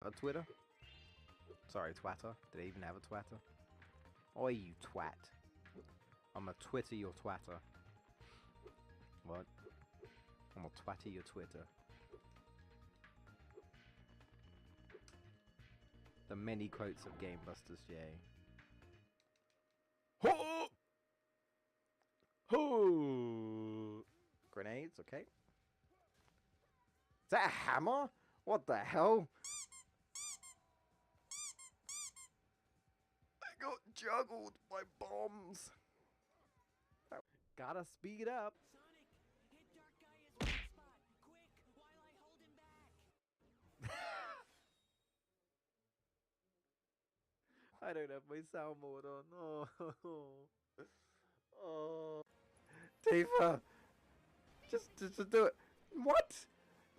a Twitter? Sorry, twatter. Did they even have a twatter? Oi, you twat. I'm a Twitter your twatter. What? I'm a twatter your Twitter. The many quotes of Game Busters J. Ho! Ho! Grenades, okay. Is that a hammer? What the hell? I got juggled by bombs. Gotta speed up. Sonic, hit Dark Gaia's weak spot, quick, while I hold him back. I don't have my sound board on. Oh. Oh. Tifa! Just do it. What?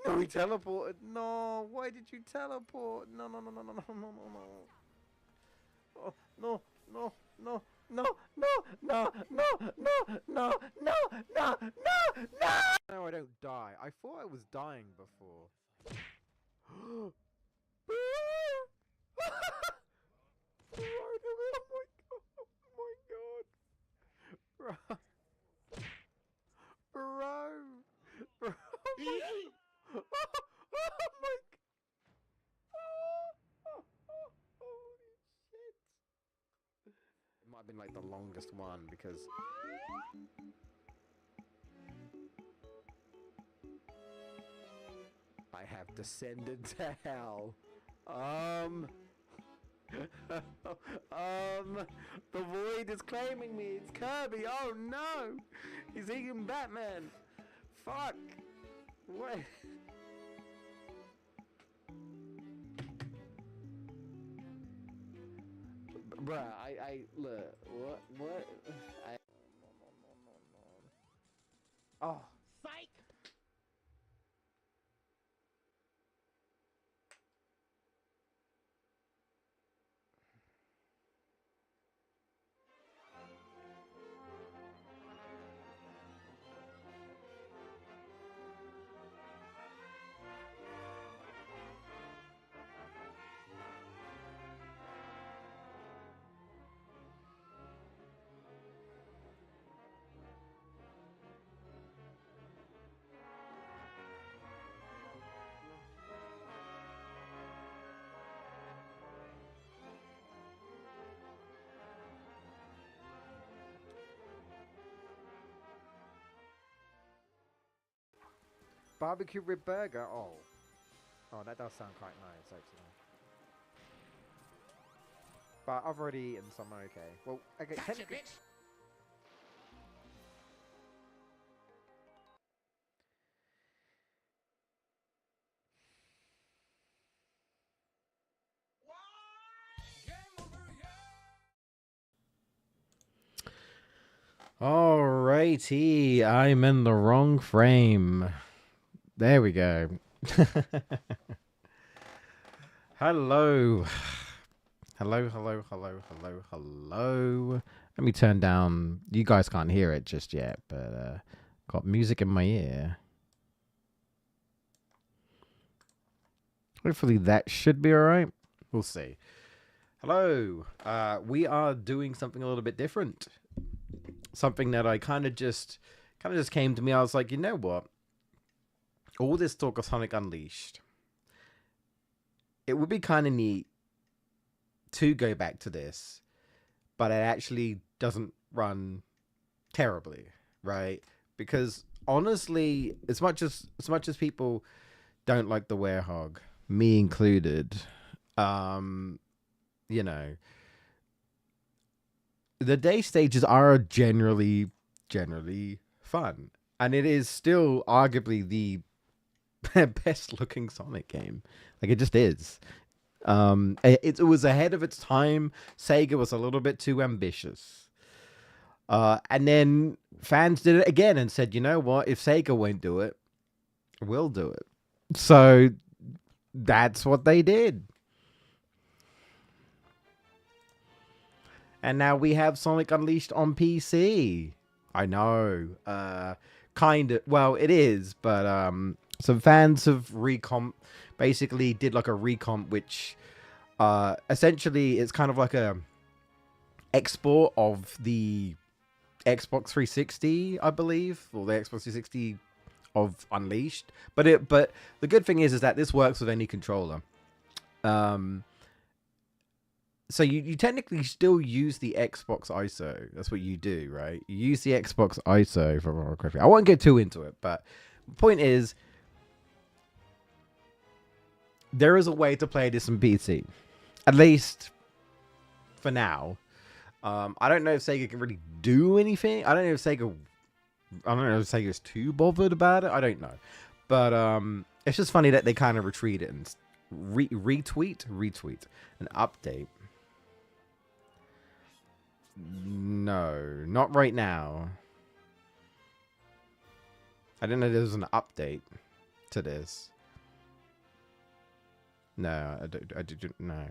No, he teleported. No, why did you teleport? No. Oh, no. No, I don't die. I thought I was dying before. Oh my god. Bro. Oh my god. Holy shit. It might have been like the longest one because I have descended to hell. The void is claiming me. It's Kirby. Oh no, he's eating Batman. Fuck. What? Bruh, I look. What? No. Oh. Psych! Barbecue rib burger. Oh, that does sound quite nice actually. But I've already eaten some. Okay. Well, okay. Gotcha, bitch! Alrighty, I'm in the wrong frame. There we go. Hello. Hello. Let me turn down. You guys can't hear it just yet, but got music in my ear. Hopefully that should be alright. We'll see. Hello. We are doing something a little bit different. Something that I kind of just came to me. I was like, you know what? All this talk of Sonic Unleashed, it would be kind of neat to go back to this, but it actually doesn't run terribly, right? Because honestly, as much as people don't like the Werehog, me included, you know, the day stages are generally fun, and it is still arguably the best looking Sonic game. Like, it just is. It was ahead of its time. Sega was a little bit too ambitious, and then fans did it again and said, you know what, if Sega won't do it, we'll do it. So that's what they did. And now we have Sonic Unleashed on PC. I know. Kind of. Well, it is, but some fans have basically did like a recomp, which essentially it's kind of like a export of the Xbox 360, I believe, or the Xbox 360 of Unleashed. But the good thing is that this works with any controller. So you technically still use the Xbox ISO. That's what you do, right? You use the Xbox ISO for Roller Coaster. I won't get too into it, but the point is, there is a way to play this on PC, at least for now. I don't know if Sega can really do anything. I don't know if Sega's too bothered about it. I don't know, but it's just funny that they kind of retreated and retweet an update. No, not right now. I didn't know there was an update to this. No, I didn't. No.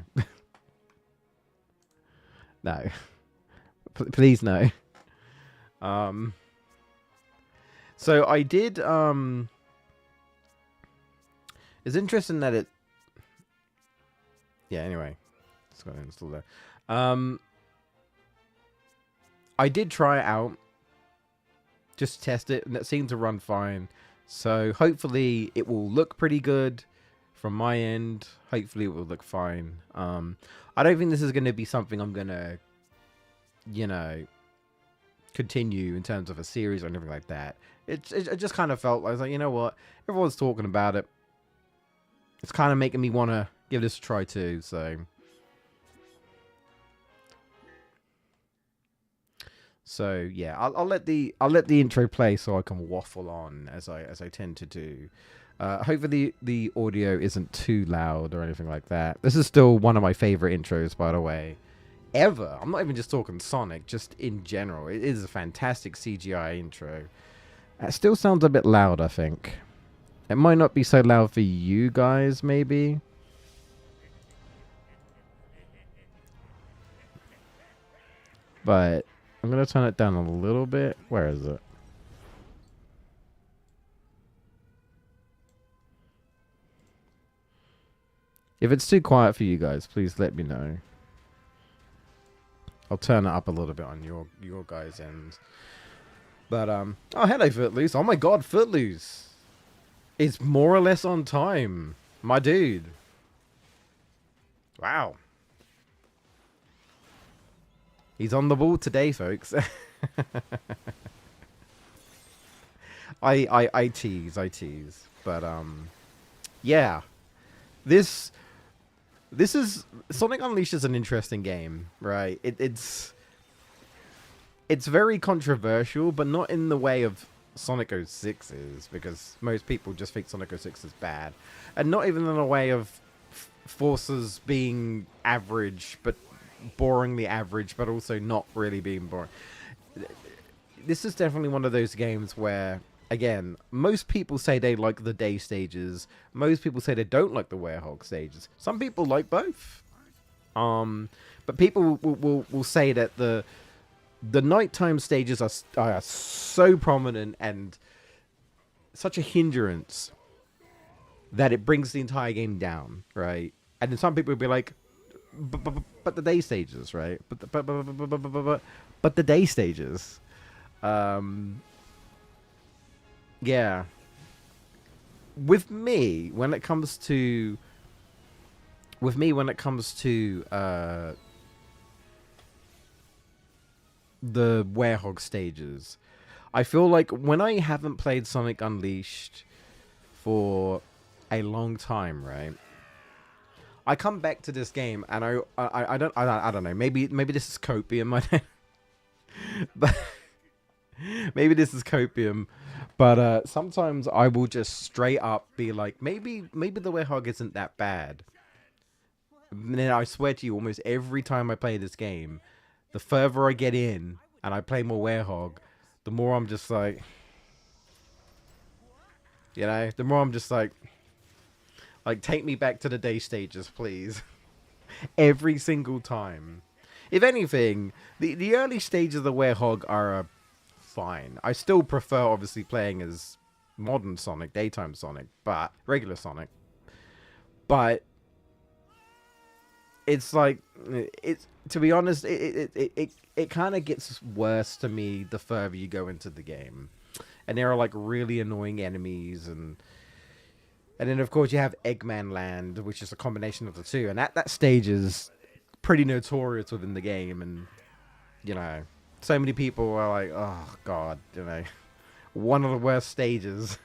No. Please no. So I did. It's interesting that it. Yeah. Anyway, it's got to install there. I did try it out, just test it, and it seemed to run fine. So hopefully it will look pretty good from my end. Hopefully it will look fine. I don't think this is going to be something I'm going to, continue in terms of a series or anything like that. It just kind of felt, I was like, you know what? Everyone's talking about it. It's kind of making me want to give this a try too, so... So yeah, I'll let the intro play so I can waffle on as I tend to do. Hopefully the audio isn't too loud or anything like that. This is still one of my favorite intros, by the way, ever. I'm not even just talking Sonic, just in general. It is a fantastic CGI intro. It still sounds a bit loud, I think. It might not be so loud for you guys, maybe. But I'm going to turn it down a little bit. Where is it? If it's too quiet for you guys, please let me know. I'll turn it up a little bit on your guys' ends. But, oh, hello, Footloose. Oh my god, Footloose. It's more or less on time. My dude. Wow. He's on the ball today, folks. I tease. But, yeah. This is... Sonic Unleashed is an interesting game, right? It's very controversial, but not in the way of Sonic 06 is, because most people just think Sonic 06 is bad. And not even in a way of Forces being average, but boringly average, but also not really being boring. This is definitely one of those games where, again, most people say they like the day stages. Most people say they don't like the Werehog stages. Some people like both. But people will say that the nighttime stages are so prominent and such a hindrance that it brings the entire game down, right? And then some people will be like, but the day stages, right? But the day stages. Yeah. With me, when it comes to the Werehog stages, I feel like when I haven't played Sonic Unleashed for a long time, right? I come back to this game and I don't know. Maybe this is copium. But maybe this is copium. But sometimes I will just straight up be like, maybe the Werehog isn't that bad. And then I swear to you, almost every time I play this game, the further I get in and I play more Werehog, the more I'm just like, the more I'm just like, take me back to the day stages, please. Every single time. If anything, the early stages of the Werehog are fine. I still prefer, obviously, playing as modern Sonic, daytime Sonic, but regular Sonic. But it's like it's to be honest, it kind of gets worse to me the further you go into the game, and there are like really annoying enemies, and then of course you have Eggman Land, which is a combination of the two, and that stage is pretty notorious within the game, and you know, so many people are like, oh god, you know, one of the worst stages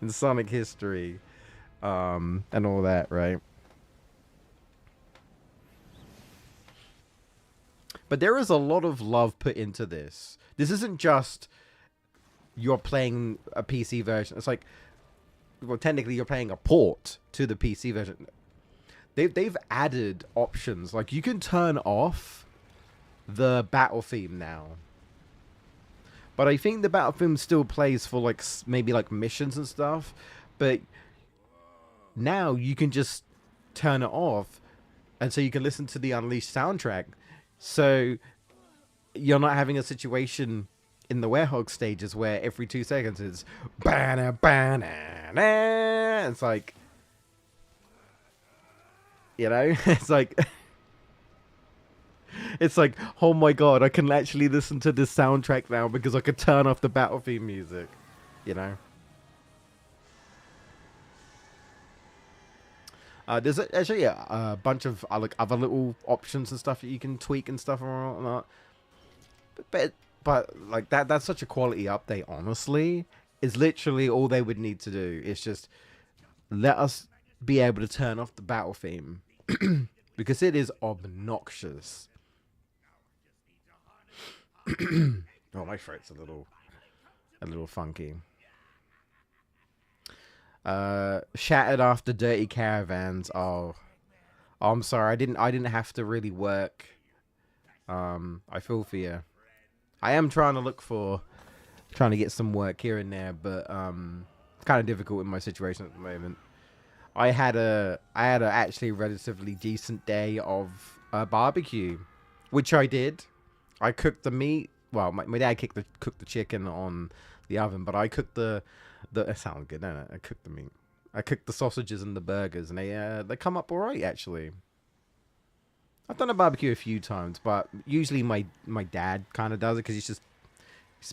in Sonic history, and all that, right? But there is a lot of love put into this. This isn't just you're playing a PC version. It's like, well, technically you're playing a port to the PC version. They've added options. Like, you can turn off the battle theme now. But I think the battle theme still plays for, like, maybe, like, missions and stuff. But now you can just turn it off. And so you can listen to the Unleashed soundtrack. So you're not having a situation in the Werehog stages where every 2 seconds it's banana banana. It's like, you know, it's like, oh my god, I can actually listen to this soundtrack now because I could turn off the battle theme music, you know. There's actually a bunch of like other little options and stuff that you can tweak and stuff and whatnot. But like that's such a quality update. Honestly, is literally all they would need to do. Is just let us be able to turn off the battle theme because it is obnoxious. Oh, my throat's a little funky. Shattered after Dirty Caravans. Oh, I'm sorry. I didn't have to really work. I feel for you. I am trying to get some work here and there, but it's kind of difficult in my situation at the moment. I had a actually relatively decent day of barbecue, which I did. I cooked the meat. Well, my dad cooked the chicken on the oven, but I cooked the it sounds good, don't it? I cooked the meat. I cooked the sausages and the burgers, and they come up all right actually. I've done a barbecue a few times, but usually my dad kind of does it because he's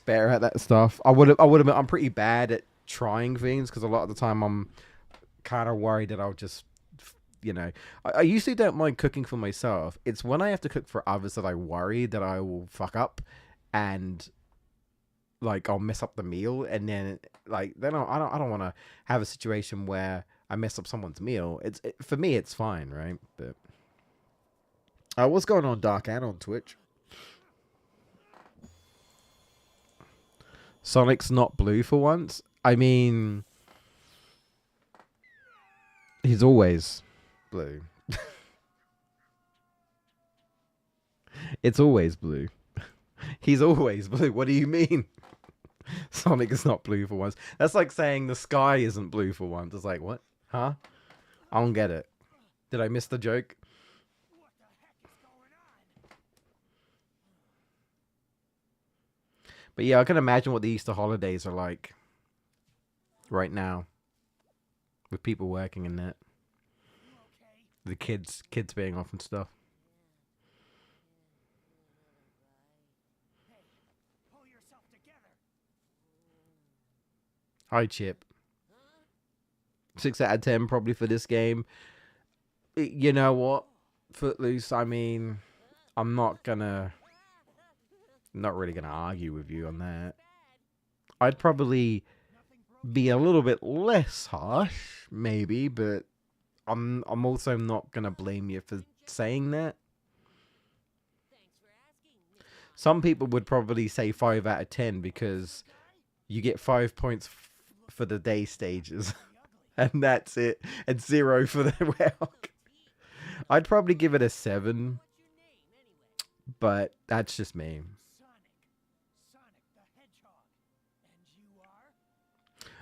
better at that stuff. I would admit I'm pretty bad at trying things because a lot of the time I'm kind of worried that I'll just, you know, I usually don't mind cooking for myself. It's when I have to cook for others that I worry that I will fuck up, and like I'll mess up the meal, and then like then I don't want to have a situation where I mess up someone's meal. For me it's fine, right? But what's going on, Dark Ann on Twitch? Sonic's not blue for once. I mean, he's always blue. It's always blue. He's always blue. What do you mean? Sonic is not blue for once. That's like saying the sky isn't blue for once. It's like, what? Huh? I don't get it. Did I miss the joke? But yeah, I can imagine what the Easter holidays are like right now with people working in that. The kids being off and stuff. Hi, Chip. 6 out of 10 probably for this game. You know what, Footloose, I mean, I'm not really gonna argue with you on that. I'd probably be a little bit less harsh, maybe, but I'm also not gonna blame you for saying that. Some people would probably say 5 out of 10 because you get 5 points for the day stages, and that's it, and 0 for the Werehog. I'd probably give it a 7, but that's just me.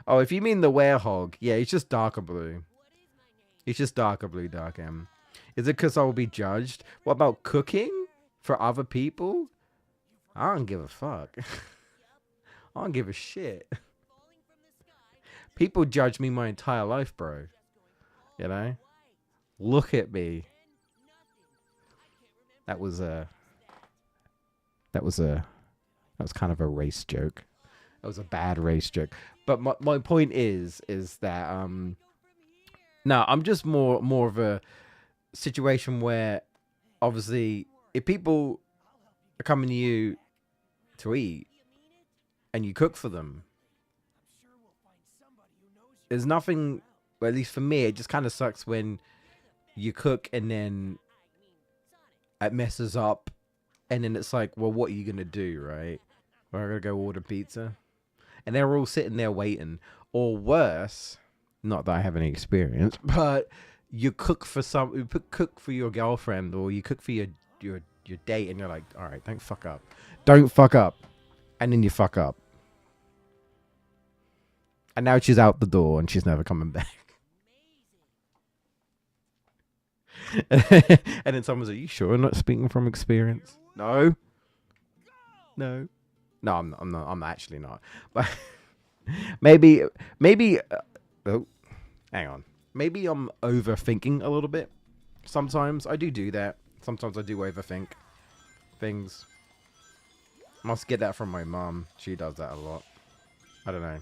Oh, if you mean the Werehog, yeah, he's just darker blue. He's just darker blue, Dark M. Is it because I will be judged? What about cooking for other people? I don't give a fuck. I don't give a shit. People judge me my entire life, bro. You know? Look at me. That was a that was kind of a race joke. That was a bad race joke. But my point is that no, I'm just more of a situation where obviously if people are coming to you to eat and you cook for them, there's nothing, well, at least for me, it just kind of sucks when you cook and then it messes up and then it's like, well, what are you gonna do, right? We're gonna go order pizza, and they're all sitting there waiting. Or worse, not that I have any experience, but you cook for cook for your girlfriend or you cook for your date, and you're like, all right, don't fuck up, and then you fuck up, and now she's out the door and she's never coming back. And then someone's like, "You sure? I'm not speaking from experience." No. No, I'm actually not. But maybe. Oh, hang on. Maybe I'm overthinking a little bit. Sometimes I do that. Sometimes I do overthink things. Must get that from my mom. She does that a lot. I don't know.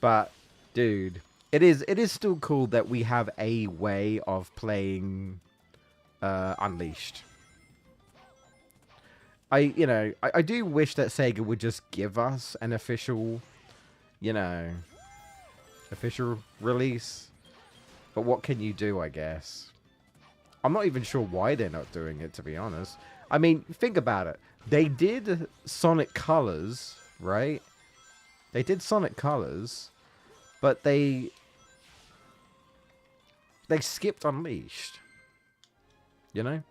But, dude, it is still cool that we have a way of playing Unleashed. I do wish that Sega would just give us an official release. But what can you do, I guess? I'm not even sure why they're not doing it, to be honest. I mean, think about it. They did Sonic Colors, right? They did Sonic Colors, but they skipped Unleashed. You know?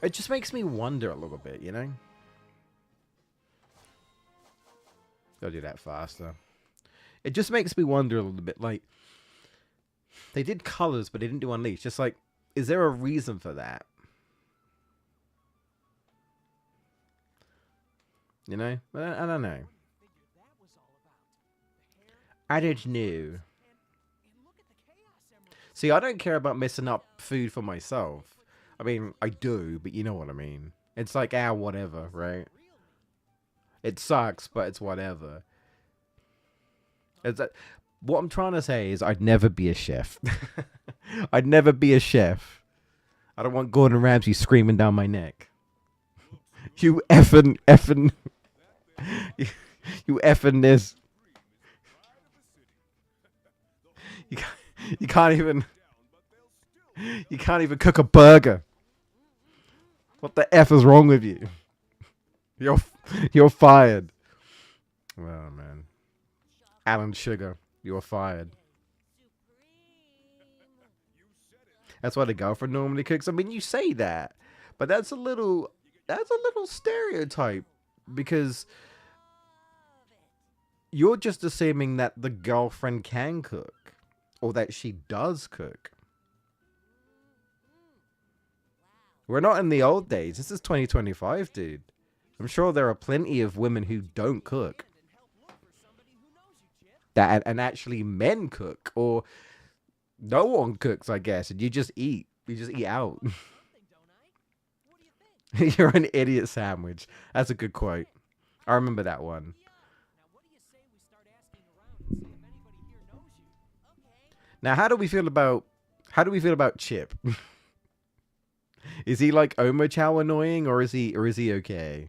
It just makes me wonder a little bit, you know? Gotta do that faster. It just makes me wonder a little bit, like, they did Colors, but they didn't do Unleashed. Just like, is there a reason for that? You know? I don't know. I don't know. See, I don't care about messing up food for myself. I mean, I do, but you know what I mean. It's like, whatever, right? It sucks, but it's whatever. What I'm trying to say is I'd never be a chef. I'd never be a chef. I don't want Gordon Ramsay screaming down my neck. You effing. You effing this. You can't even cook a burger. What the F is wrong with you? You're fired. Oh man. Alan Sugar, you're fired. That's why the girlfriend normally cooks. I mean, you say that, but that's a little stereotype, because you're just assuming that the girlfriend can cook or that she does cook. We're not in the old days. This is 2025, dude. I'm sure there are plenty of women who don't cook. That and actually men cook, or no one cooks, I guess, and you just eat. You just eat out. You're an idiot sandwich. That's a good quote. I remember that one. Now, how do we feel about Chip? Is he like Omochow annoying, or is he okay?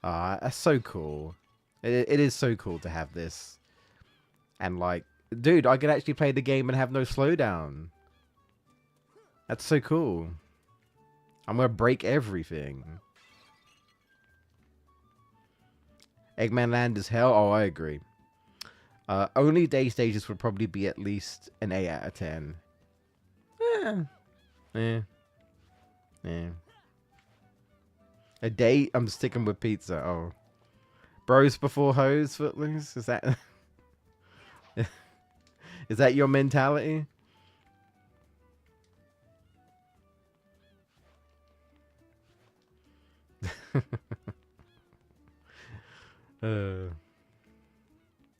That's so cool. It is so cool to have this. And like, dude, I could actually play the game and have no slowdown. That's so cool. I'm gonna break everything. Eggman Land is hell. Oh, I agree. Only day stages would probably be at least an 8 out of 10. A date, I'm sticking with pizza. Oh. Bros before hoes, Footloose? Is that... Is that your mentality?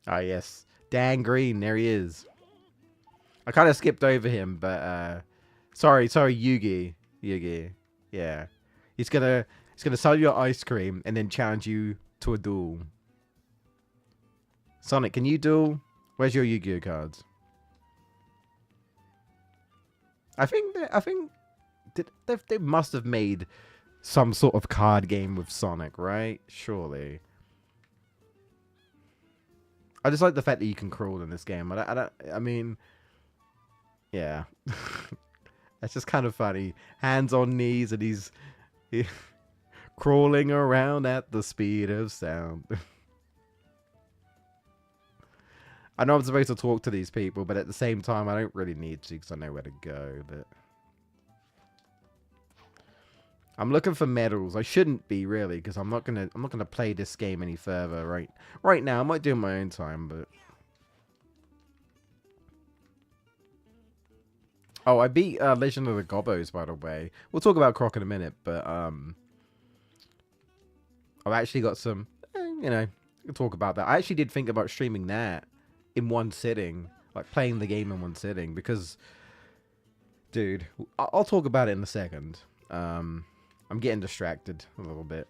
Ah, yes. Dan Green, there he is. I kind of skipped over him, but sorry, Yugi. Yugi. Yeah. He's gonna sell you ice cream and then challenge you to a duel. Sonic, can you duel? Where's your Yu-Gi-Oh cards? I think they must have made some sort of card game with Sonic, right? Surely. I just like the fact that you can crawl in this game. I mean, yeah. That's just kind of funny. Hands on knees and he's crawling around at the speed of sound. I know I'm supposed to talk to these people, but at the same time, I don't really need to because I know where to go. But I'm looking for medals. I shouldn't be really because I'm not gonna play this game any further right now. I might do it in my own time, but oh, I beat Legend of the Gobos, by the way. We'll talk about Croc in a minute, but I've actually got some, you know, we'll talk about that. I actually did think about streaming that in one sitting, like playing the game in one sitting, because, dude, I'll talk about it in a second. I'm getting distracted a little bit.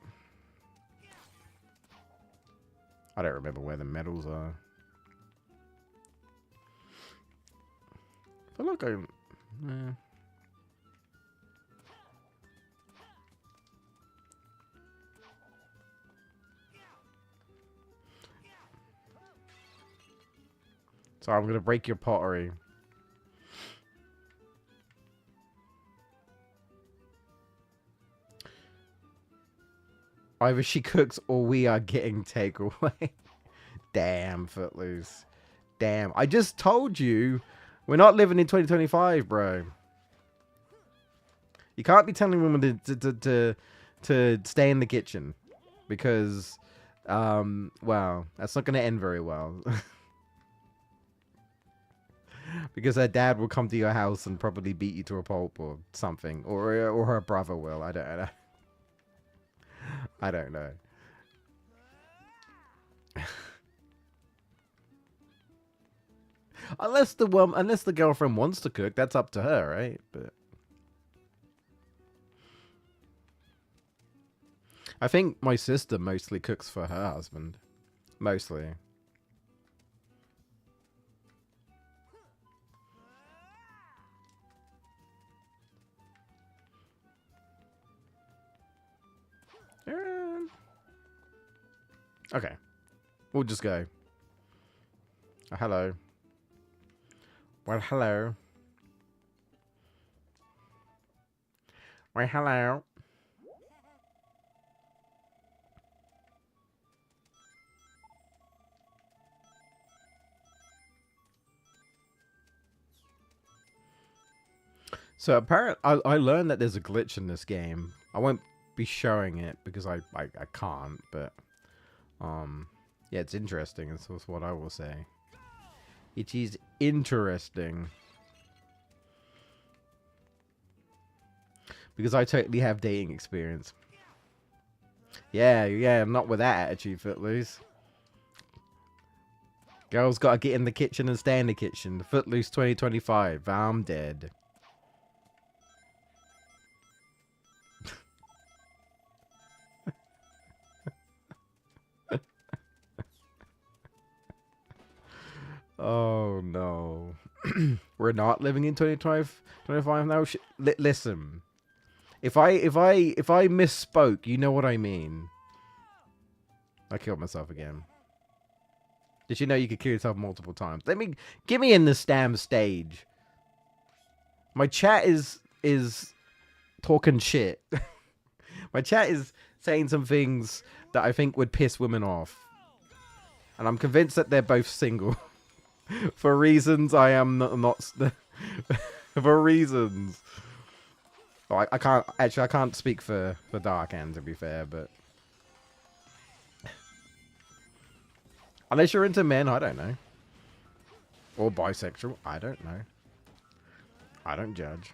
I don't remember where the medals are. I feel like I'm... So I'm going to break your pottery. Either she cooks or we are getting takeaway. Damn, Footloose. Damn. I just told you we're not living in 2025, bro. You can't be telling women to stay in the kitchen. Because, well, that's not going to end very well. Because her dad will come to your house and probably beat you to a pulp or something. Or her brother will. I don't know. I don't know. Unless the girlfriend wants to cook, that's up to her, right? But I think my sister mostly cooks for her husband. Mostly. Okay. We'll just go. Oh, hello. Well, hello. Well, hello. So apparently, I learned that there's a glitch in this game. I won't be showing it because I can't, but yeah, it's interesting. That's what I will say. It is interesting because I totally have dating experience. Yeah, not with that attitude, Footloose. Girls gotta get in the kitchen and stay in the kitchen. Footloose 2025. I'm dead. Oh no. We're not living in 2025 now. Listen. If I misspoke, you know what I mean. I killed myself again. Did you know you could kill yourself multiple times? Get me in this damn stage. My chat is talking shit. My chat is saying some things that I think would piss women off. And I'm convinced that they're both single. For reasons I am not for reasons. Oh, I can't speak for Dark End, to be fair, but unless you're into men, I don't know. Or bisexual, I don't know. I don't judge.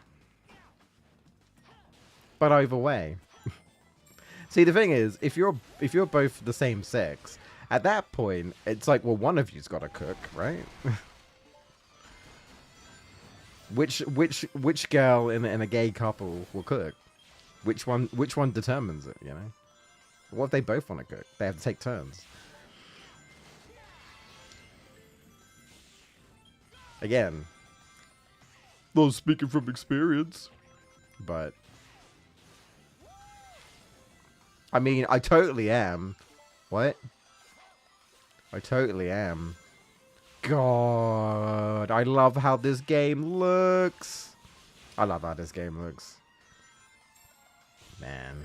But either way. See, the thing is, if you're both the same sex At that point, it's like, well, one of you's got to cook, right? which girl in a gay couple will cook? Which one determines it? You know, what if they both want to cook? They have to take turns. Again, not speaking from experience, but I mean, I totally am. What? I totally am. God, I love how this game looks. I love how this game looks. Man.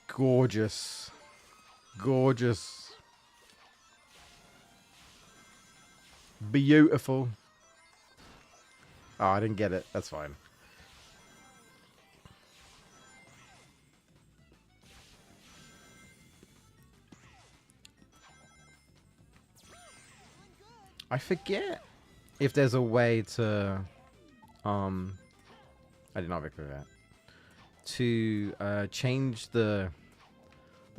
Gorgeous. Gorgeous. Beautiful. Oh, I didn't get it. That's fine. I forget if there's a way to, I did not make that. To change the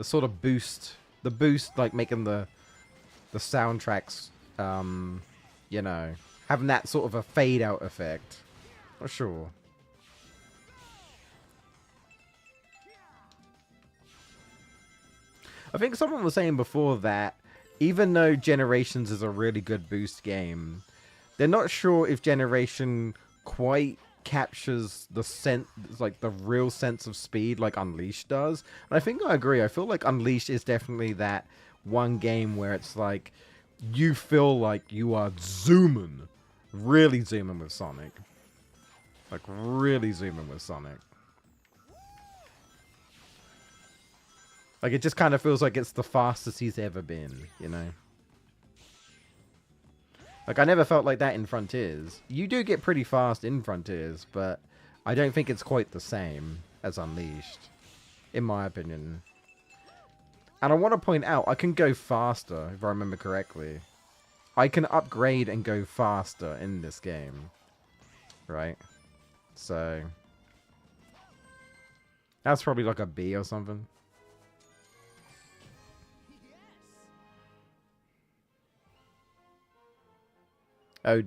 sort of boost, like making the soundtracks, you know, having that sort of a fade out effect. Not sure. I think someone was saying before that even though Generations is a really good boost game, they're not sure if Generation quite captures the sense, like the real sense of speed like Unleashed does. And I think I agree. I feel like Unleashed is definitely that one game where it's like you feel like you are zooming, really zooming with Sonic. Like really zooming with Sonic. Like, it just kind of feels like it's the fastest he's ever been, you know? Like, I never felt like that in Frontiers. You do get pretty fast in Frontiers, but I don't think it's quite the same as Unleashed, in my opinion. And I want to point out, I can go faster, if I remember correctly. I can upgrade and go faster in this game. Right? So... that's probably like a B or something. Oh.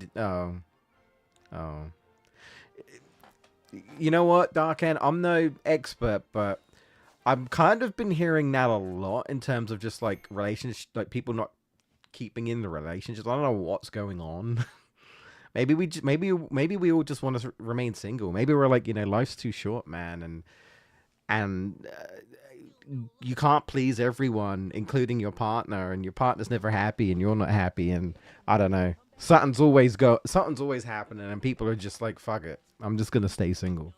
You know what, Darken? I'm no expert, but I've kind of been hearing that a lot in terms of just like relationships, like people not keeping in the relationships. I don't know what's going on. maybe we all just want to remain single. Maybe we're like, you know, life's too short, man, and you can't please everyone, including your partner, and your partner's never happy, and you're not happy, and I don't know. Something's always happening, and people are just like, fuck it, I'm just gonna stay single.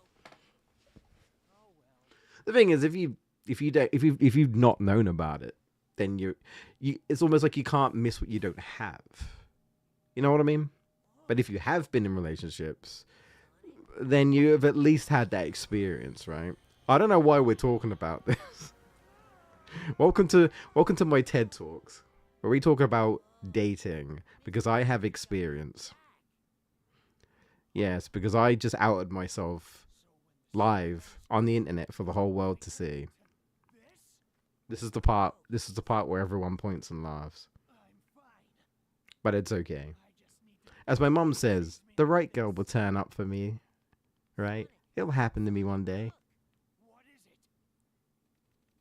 The thing is, if you've not known about it, then you it's almost like you can't miss what you don't have. You know what I mean? But if you have been in relationships, then you have at least had that experience, right? I don't know why we're talking about this. Welcome to my TED Talks, where we talk about dating, because I have experience. Yes, because I just outed myself live on the internet for the whole world to see. This is the part where everyone points and laughs. But it's okay. As my mom says, the right girl will turn up for me. Right? It'll happen to me one day.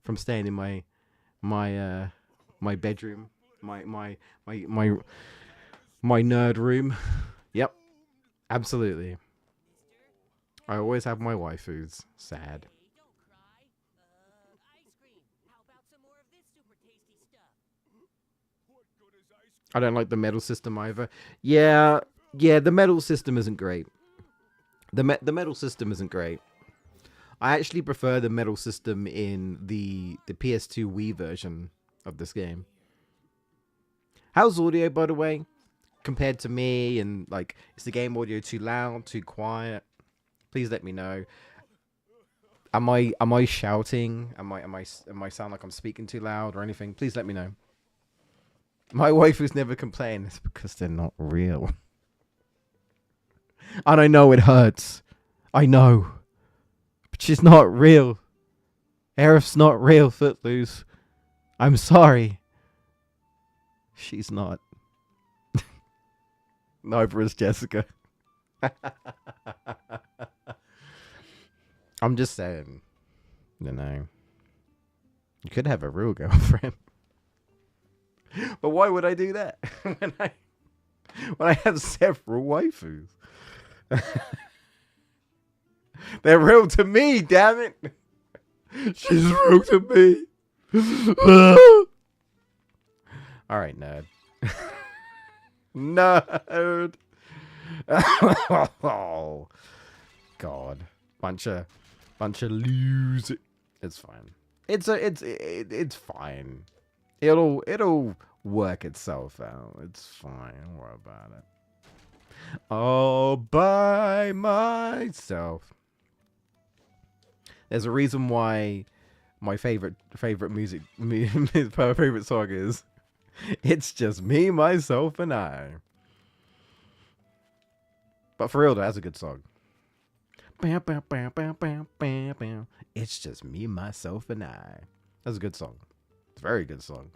From staying in my bedroom, my nerd room. Yep, absolutely. I always have my waifus. Sad. Don't cry. Ice cream. How about some more of this super tasty stuff? I don't like the medal system either. Yeah, the medal system isn't great. The medal system isn't great. I actually prefer the medal system in the PS2 Wii version of this game. How's audio, by the way, compared to me? And like, is the game audio too loud, too quiet? Please let me know. Am I shouting? Am I sound like I'm speaking too loud or anything? Please let me know. My wife who's never complained. It's because they're not real. And I know it hurts. I know. But she's not real. Aerith's not real, Footloose. I'm sorry. She's not. Neither is Jessica. I'm just saying. You know. You could have a real girlfriend. But why would I do that? when I have several waifus? They're real to me, damn it. She's real to me. Alright, nerd. Nerd. Oh God. Bunch of losers. It's fine. It's fine. It'll work itself out. It's fine. Don't worry about it. All by myself. There's a reason why my favorite music favorite song is "It's Just Me, Myself, and I." But for real, though, that's a good song. Bam, bam, bam, bam, bam, bam, bam. It's just me, myself, and I. That's a good song. It's a very good song.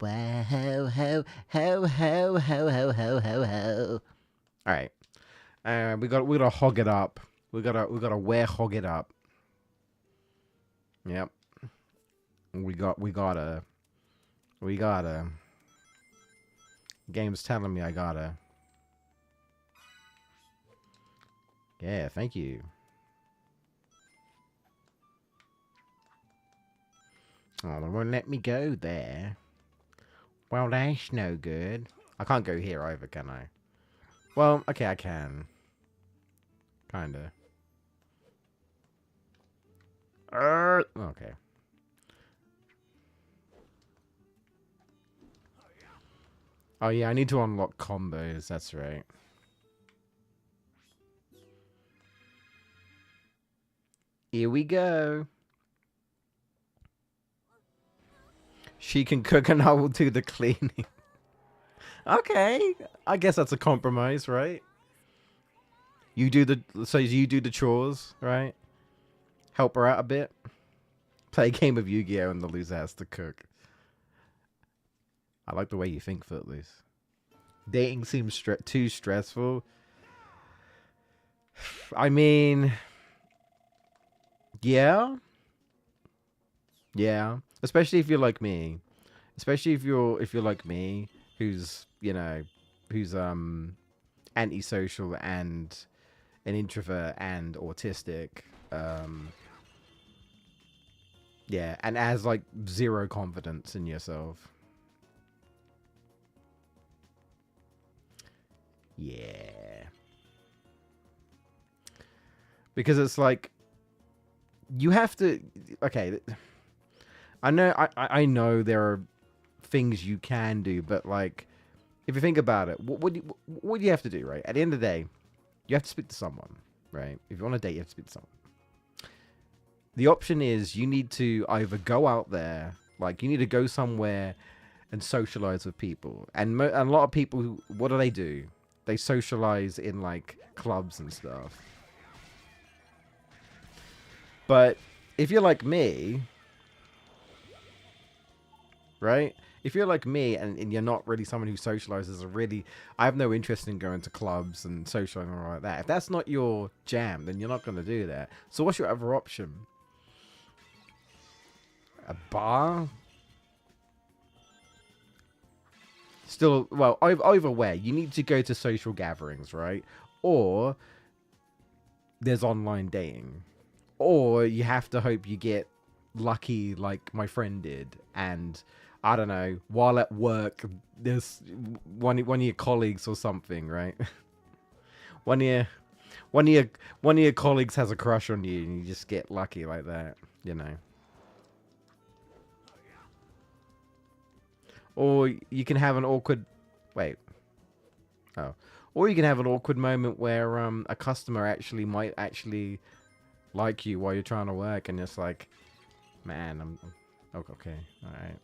Wow, ho, ho, ho, ho, ho, ho, ho, ho, ho. All right, we gotta hog it up. We gotta where hog it up. Yep. We gotta. Game's telling me I gotta. Yeah, thank you. Oh, they won't let me go there. Well, that's no good. I can't go here either, can I? Well, okay, I can. Kinda. Okay. Oh yeah, I need to unlock combos, that's right. Here we go. She can cook and I will do the cleaning. Okay, I guess that's a compromise, right? You do the chores, right? Help her out a bit. Play a game of Yu-Gi-Oh and the loser has to cook. I like the way you think, Footloose. Dating seems too stressful. I mean, yeah. Yeah. Especially if you're like me. Especially if you're like me, who's, you know, who's antisocial and an introvert and autistic. Yeah, and has like zero confidence in yourself. Yeah. Because it's like you have to okay, I know there are things you can do, but like if you think about it, what do you have to do, right? At the end of the day, you have to speak to someone, right? If you want to date, you have to speak to someone. The option is you need to either go out there, like you need to go somewhere and socialize with people. And a lot of people, what do? They socialize in like clubs and stuff. But if you're like me, right? If you're like me and you're not really someone who socializes, I have no interest in going to clubs and socializing or like that. If that's not your jam, then you're not going to do that. So what's your other option? A bar? Still, well, either way, you need to go to social gatherings, right? Or there's online dating. Or you have to hope you get lucky like my friend did. And, I don't know, while at work, there's one of your colleagues or something, right? one of your colleagues has a crush on you and you just get lucky like that, you know. Or you can have an awkward... Wait. Oh. Or you can have an awkward moment where a customer might actually like you while you're trying to work, and it's like, man, I'm... Okay, alright.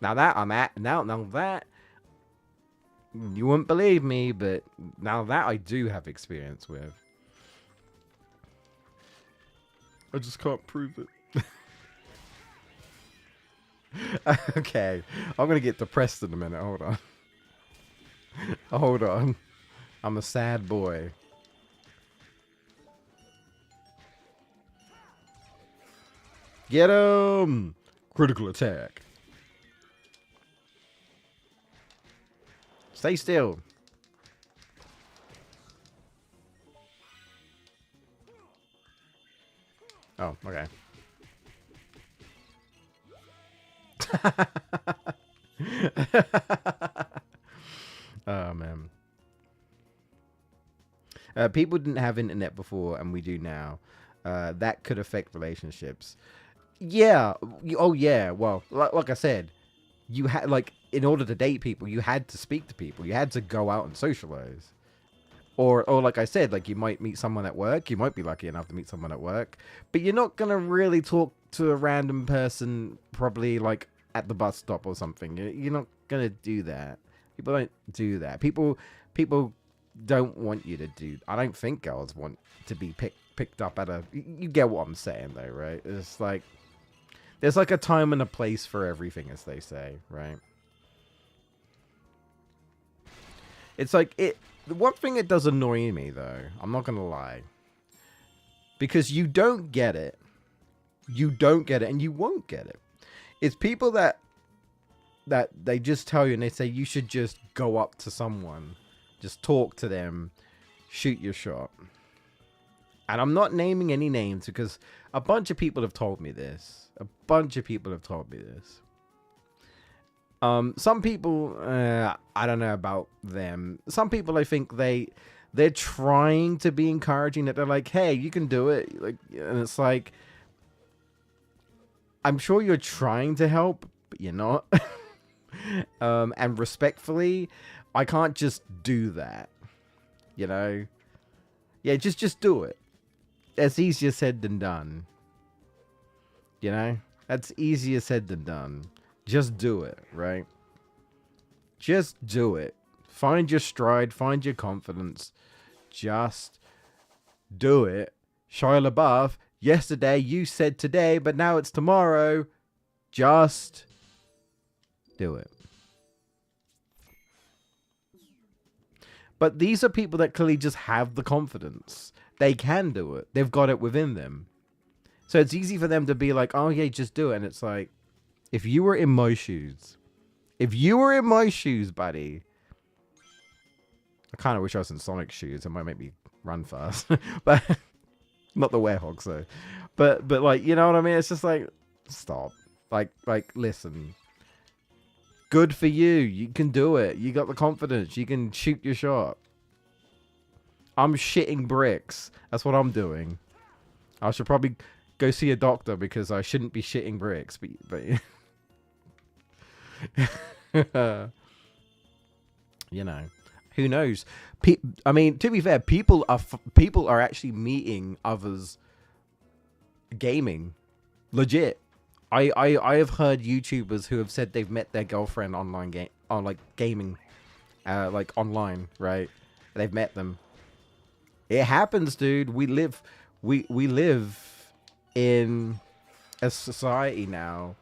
Now that... You wouldn't believe me, but now that I do have experience with. I just can't prove it. Okay, I'm gonna get depressed in a minute. Hold on. Hold on. I'm a sad boy. Get him! Critical attack. Stay still. Oh, okay. Oh, man. People didn't have internet before, and we do now. That could affect relationships. Yeah. Oh, yeah. Well, like I said, you had, like, in order to date people, you had to speak to people. You had to go out and socialize. Or like I said, like, you might meet someone at work. You might be lucky enough to meet someone at work. But you're not going to really talk to a random person, probably, like, at the bus stop or something. You're not going to do that. People don't do that. People don't want you to do. I don't think girls want to be picked up at a. You get what I'm saying, though, right? It's like there's like a time and a place for everything, as they say, right? It's like it. The one thing that does annoy me, though, I'm not gonna lie, because you don't get it, and you won't get it. It's people that they just tell you and they say you should just go up to someone. Just talk to them, shoot your shot. And I'm not naming any names because a bunch of people have told me this. Some people, I don't know about them. Some people, I think they're trying to be encouraging. That they're like, hey, you can do it. Like, and it's like, I'm sure you're trying to help, but you're not. And respectfully, I can't just do that, you know? Yeah, just do it. That's easier said than done. You know? That's easier said than done. Just do it, right? Just do it. Find your stride, find your confidence. Just do it. Shia LaBeouf, yesterday you said today, but now it's tomorrow. Just do it. But these are people that clearly just have the confidence. They can do it. They've got it within them. So it's easy for them to be like, oh, yeah, just do it. And it's like, if you were in my shoes, buddy, I kind of wish I was in Sonic's shoes. It might make me run fast. But not the werehog, so. But like, you know what I mean? It's just like, stop. Like, listen. Good for you. You can do it. You got the confidence. You can shoot your shot. I'm shitting bricks. That's what I'm doing. I should probably go see a doctor because I shouldn't be shitting bricks. But you know, who knows? I mean, to be fair, people are actually meeting others gaming. Legit. I have heard YouTubers who have said they've met their girlfriend online gaming, like online, right? They've met them. It happens, dude. We live in a society now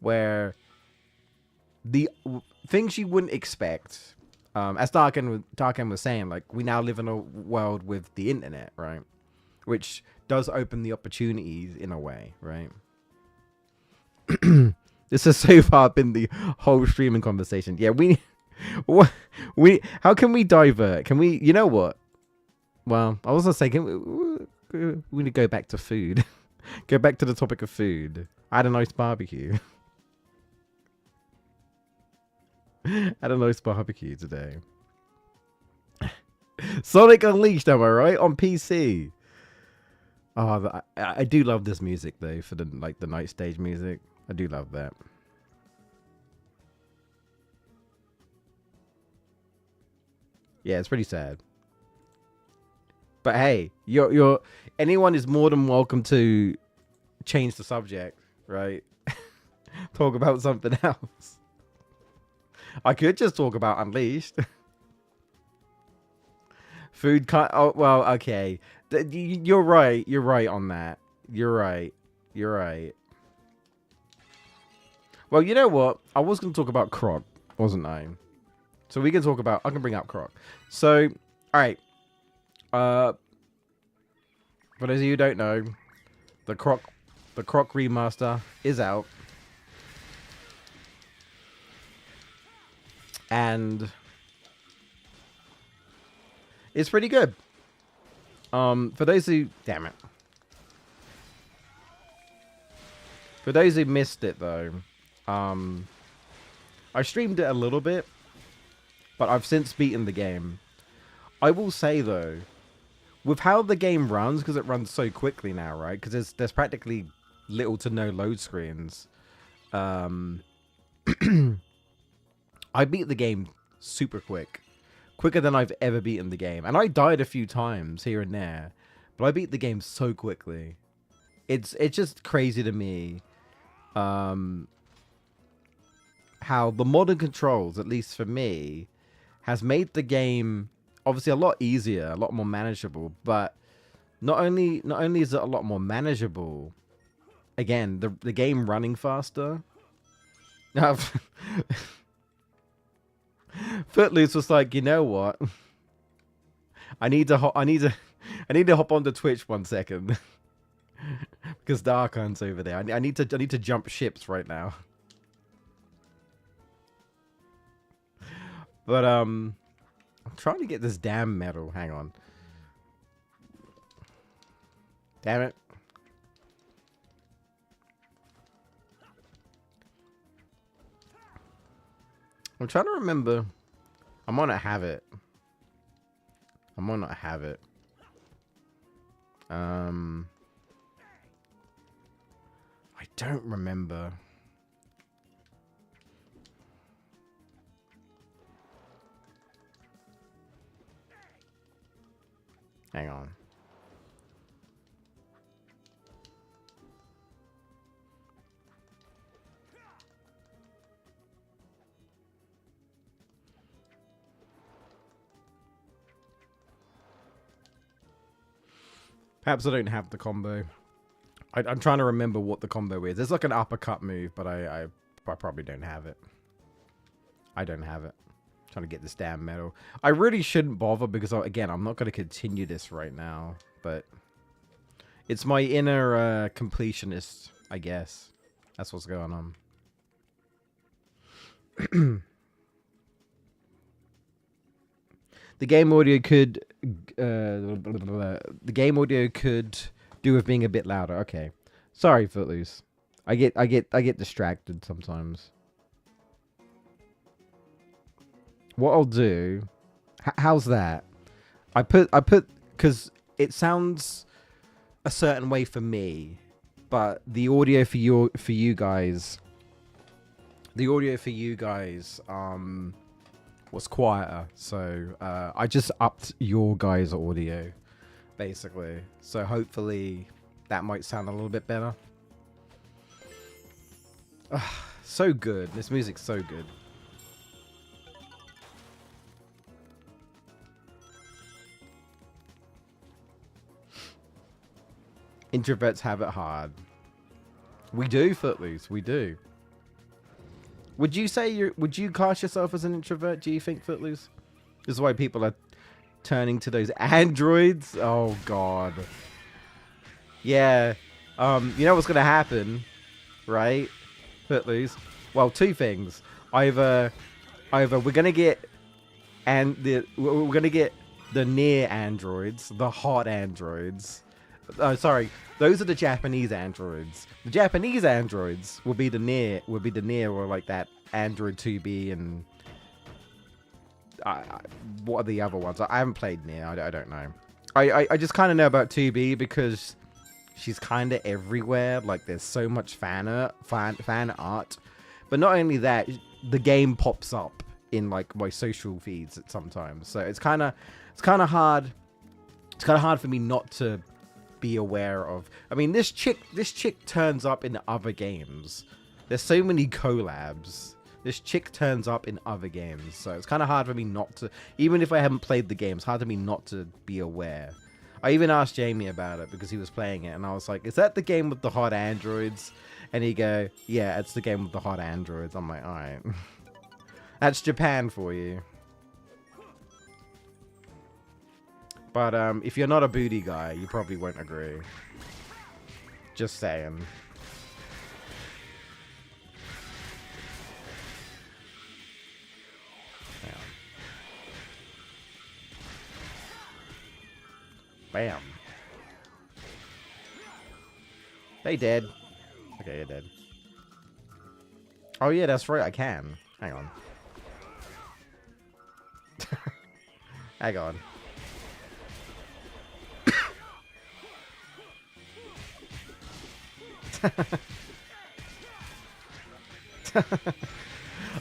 where the things you wouldn't expect, as Darken was saying, like we now live in a world with the internet, right? Which does open the opportunities in a way, right? This has so far been the whole streaming conversation. Yeah, how can we divert? Can we, you know what? Well, I was gonna say, we need to go back to food. Go back to the topic of food. I had a nice barbecue. Had a nice barbecue today. Sonic Unleashed, am I right? On PC. Oh, I do love this music though, for the night stage music. I do love that. Yeah, it's pretty sad. But hey, you're anyone is more than welcome to change the subject, right? Talk about something else. I could just talk about Unleashed. Food can't. Oh well, okay. You're right. You're right on that. You're right. You're right. Well, you know what? I was going to talk about Croc, wasn't I? So we can talk about... I can bring up Croc. So, all right. For those of you who don't know, the Croc remaster is out. And it's pretty good. For those who... Damn it. For those who missed it, though, I streamed it a little bit, but I've since beaten the game. I will say, though, with how the game runs, because it runs so quickly now, right? Because there's practically little to no load screens. I beat the game super quick. Quicker than I've ever beaten the game. And I died a few times here and there, but I beat the game so quickly. It's just crazy to me how the modern controls, at least for me, has made the game obviously a lot easier, a lot more manageable. But not only is it a lot more manageable, again, the game running faster. Footloose was like, you know what? I need to hop onto Twitch 1 second. Because Darkon's over there. I need to jump ships right now. But I'm trying to get this damn medal. Hang on. Damn it. I'm trying to remember. I might not have it. I might not have it. I don't remember. Hang on. Perhaps I don't have the combo. I'm trying to remember what the combo is. There's like an uppercut move, but I probably don't have it. I don't have it. I'm trying to get this damn medal. I really shouldn't bother because, again, I'm not going to continue this right now. But it's my inner completionist, I guess. That's what's going on. The game audio could do with being a bit louder. Okay, sorry, Footloose. I get distracted sometimes. What I'll do, how's that? I put because it sounds a certain way for me, but the audio for you guys was quieter, so I just upped your guys' audio, basically. So hopefully that might sound a little bit better. So good. This music's so good. Introverts have it hard. We do, Footloose. We do. Would you say would you class yourself as an introvert, do you think, Footloose? This is why people are turning to those androids. Oh god. Yeah. You know what's gonna happen, right? Footloose. Well, two things. Either we're gonna get we're gonna get the near androids, the hot androids. Sorry, those are the Japanese androids. The Japanese androids will be the near, or like that Android 2B, and what are the other ones? I haven't played near. I don't know. I just kind of know about 2B because she's kind of everywhere. Like there's so much fan art, but not only that, the game pops up in like my social feeds sometimes. So it's kind of hard. It's kind of hard for me not to be aware of. I mean, this chick turns up in other games. There's so many collabs. This chick turns up in other games, so it's kind of hard for me not to, even if I haven't played the game, it's hard for me not to be aware. I even asked Jamie about it because he was playing it, and I was like, "Is that the game with the hot androids?" And he go, "Yeah, it's the game with the hot androids." I'm like, "All right, that's Japan for you." But if you're not a booty guy, you probably won't agree. Just saying. Bam. They dead. Okay, you're dead. Oh yeah, that's right, I can. Hang on. Hang on.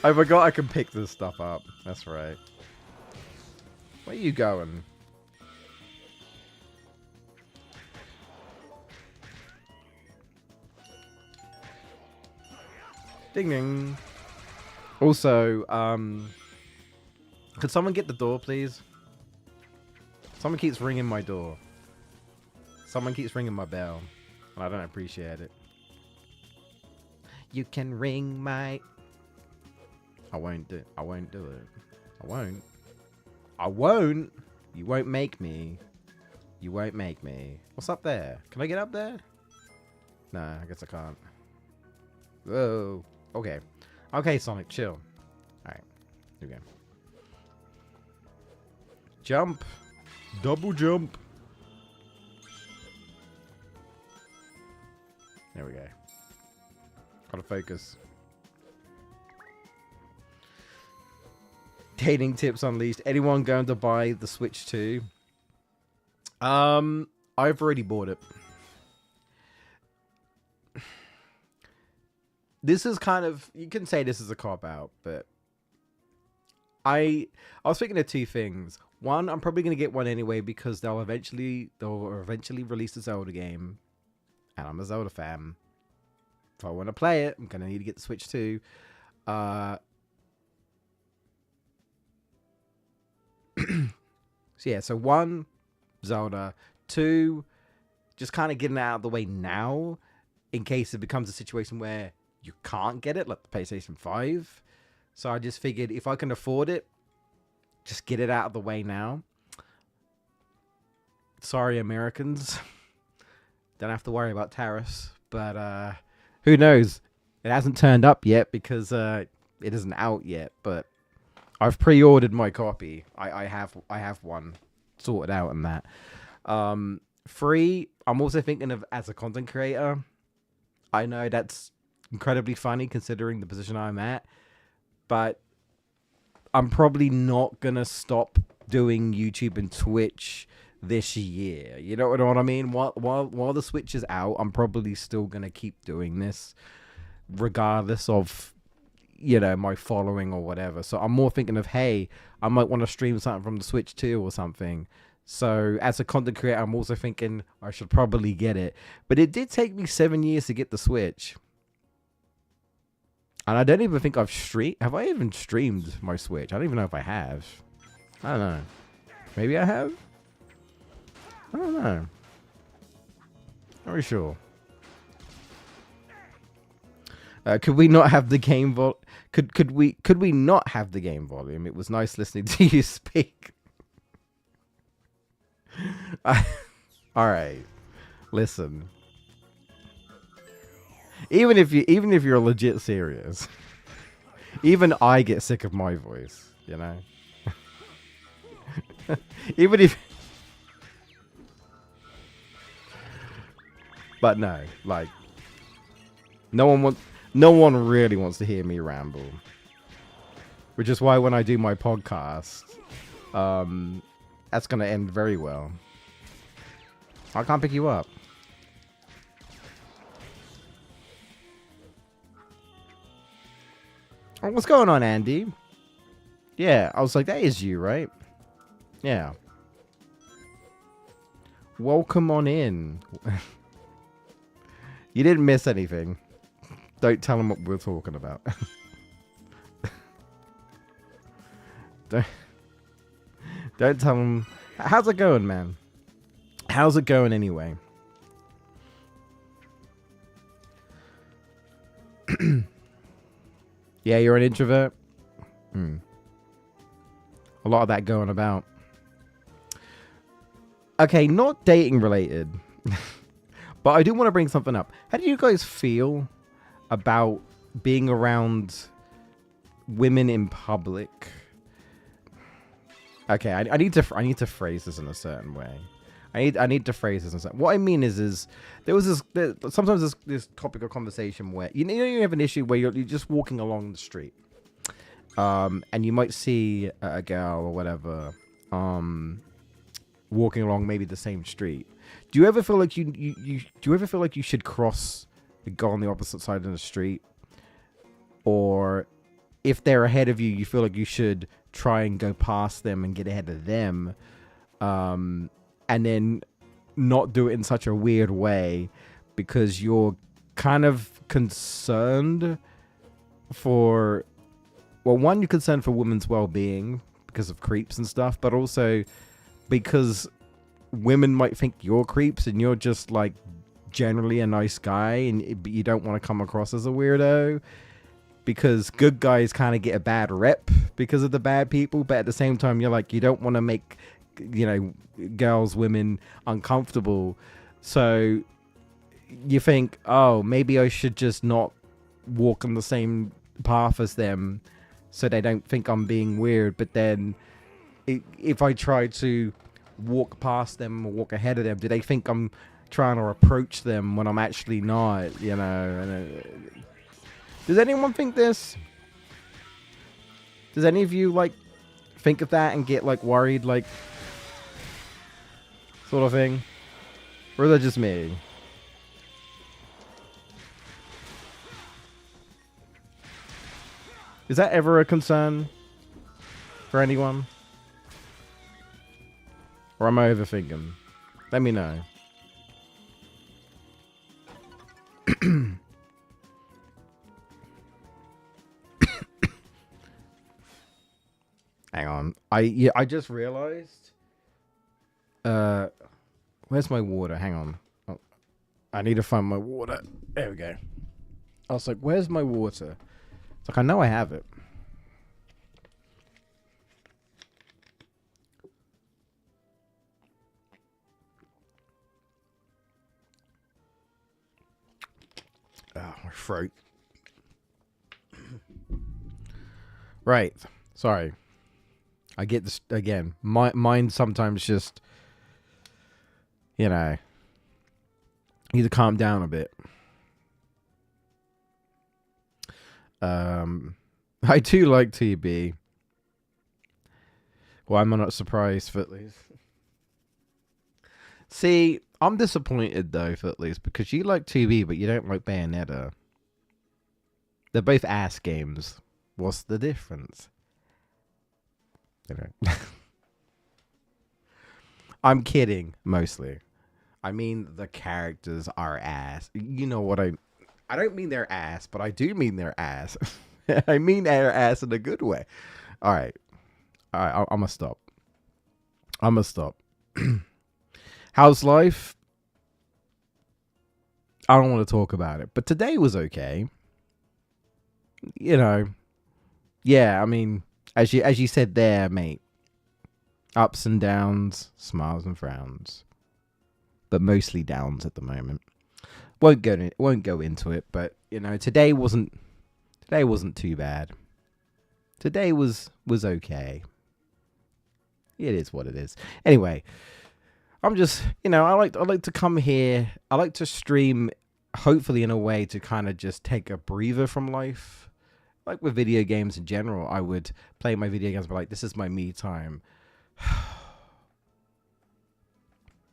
I forgot I can pick this stuff up. That's right. Where are you going? Ding ding. Also, could someone get the door, please? Someone keeps ringing my door. Someone keeps ringing my bell, and I don't appreciate it. You can ring my... I won't do it. I won't do it. I won't. I won't. You won't make me. You won't make me. What's up there? Can I get up there? Nah, I guess I can't. Whoa. Okay. Okay, Sonic, chill. Alright. Here we go. Jump. Double jump. There we go. Gotta focus. Dating tips unleashed. Anyone going to buy the Switch 2? I've already bought it. This is kind of, you can say this is a cop out, but I was thinking of two things. One, I'm probably gonna get one anyway because they'll eventually release a Zelda game, and I'm a Zelda fan. If I want to play it, I'm gonna need to get the Switch 2. So yeah, so one, Zelda. Two, just kind of getting it out of the way now, in case it becomes a situation where you can't get it, like the PlayStation 5. So I just figured if I can afford it, just get it out of the way now. Sorry, Americans. Don't have to worry about tariffs. But who knows? It hasn't turned up yet because it isn't out yet. But I've pre-ordered my copy. I have one sorted out and that. Free. I'm also thinking of as a content creator. I know that's incredibly funny considering the position I'm at, but I'm probably not gonna stop doing YouTube and Twitch this year. You know what I mean? While the Switch is out, I'm probably still gonna keep doing this, regardless of, you know, my following or whatever. So I'm more thinking of, hey, I might want to stream something from the Switch too or something. So as a content creator, I'm also thinking I should probably get it. But it did take me 7 years to get the Switch. And I don't even think I've streamed. Have I even streamed my Switch? I don't even know if I have. I don't know. Maybe I have? I don't know. Not really sure. Could we not have the game Could we not have the game volume? It was nice listening to you speak. All right. Listen. Even if you're legit serious, even I get sick of my voice, you know. Even if, but no, like, no one really wants to hear me ramble, which is why when I do my podcast, that's gonna end very well. I can't pick you up. Oh, what's going on, Andy? Yeah, I was like, that is you, right? Yeah. Welcome on in. You didn't miss anything. Don't tell them what we're talking about. Don't tell them. How's it going, man? How's it going anyway? Yeah, you're an introvert? A lot of that going about. Okay, not dating related. But I do want to bring something up. How do you guys feel about being around women in public? Okay, I need to phrase this in a certain way. I need to phrase this in a certain. What I mean is there was sometimes this topic of conversation where you have an issue where you're just walking along the street, and you might see a girl or whatever, walking along maybe the same street. Do you ever feel like you should cross and go on the opposite side of the street? Or if they're ahead of you, you feel like you should try and go past them and get ahead of them, and then not do it in such a weird way because you're kind of concerned for, well, one, you're concerned for women's well-being because of creeps and stuff, but also because women might think you're creeps and you're just like generally a nice guy, but you don't want to come across as a weirdo because good guys kind of get a bad rep because of the bad people, but at the same time you don't want to make girls, women uncomfortable, so you think, oh, maybe I should just not walk on the same path as them so they don't think I'm being weird. But then if I try to walk past them or walk ahead of them, do they think I'm trying to approach them when I'm actually not? Does anyone think this? Does any of you think of that and get worried, sort of thing? Or is that just me? Is that ever a concern for anyone? Or am I overthinking? Let me know. Hang on. I just realized. Where's my water? Hang on. Oh, I need to find my water. There we go. I was like, where's my water? It's like, I know I have it. Oh, my throat. Right. Sorry. I get this again. Mine sometimes just, need to calm down a bit. I do like TB. Why am I not surprised, Footloose? See, I'm disappointed though, Footloose, because you like 2B, but you don't like Bayonetta. They're both ass games. What's the difference? I'm kidding, mostly. I mean, the characters are ass. You know what I don't mean they're ass, but I do mean they're ass. I mean they're ass in a good way. All right, I'm gonna stop. How's life? I don't want to talk about it, but today was okay. Yeah, I mean, as you said there, mate. Ups and downs, smiles and frowns, but mostly downs at the moment. Won't go into it, but today wasn't too bad. Today was okay. It is what it is. Anyway, I'm just I like to come here. I like to stream, hopefully in a way to kind of just take a breather from life. Like with video games in general, I would play my video games, but this is my me time.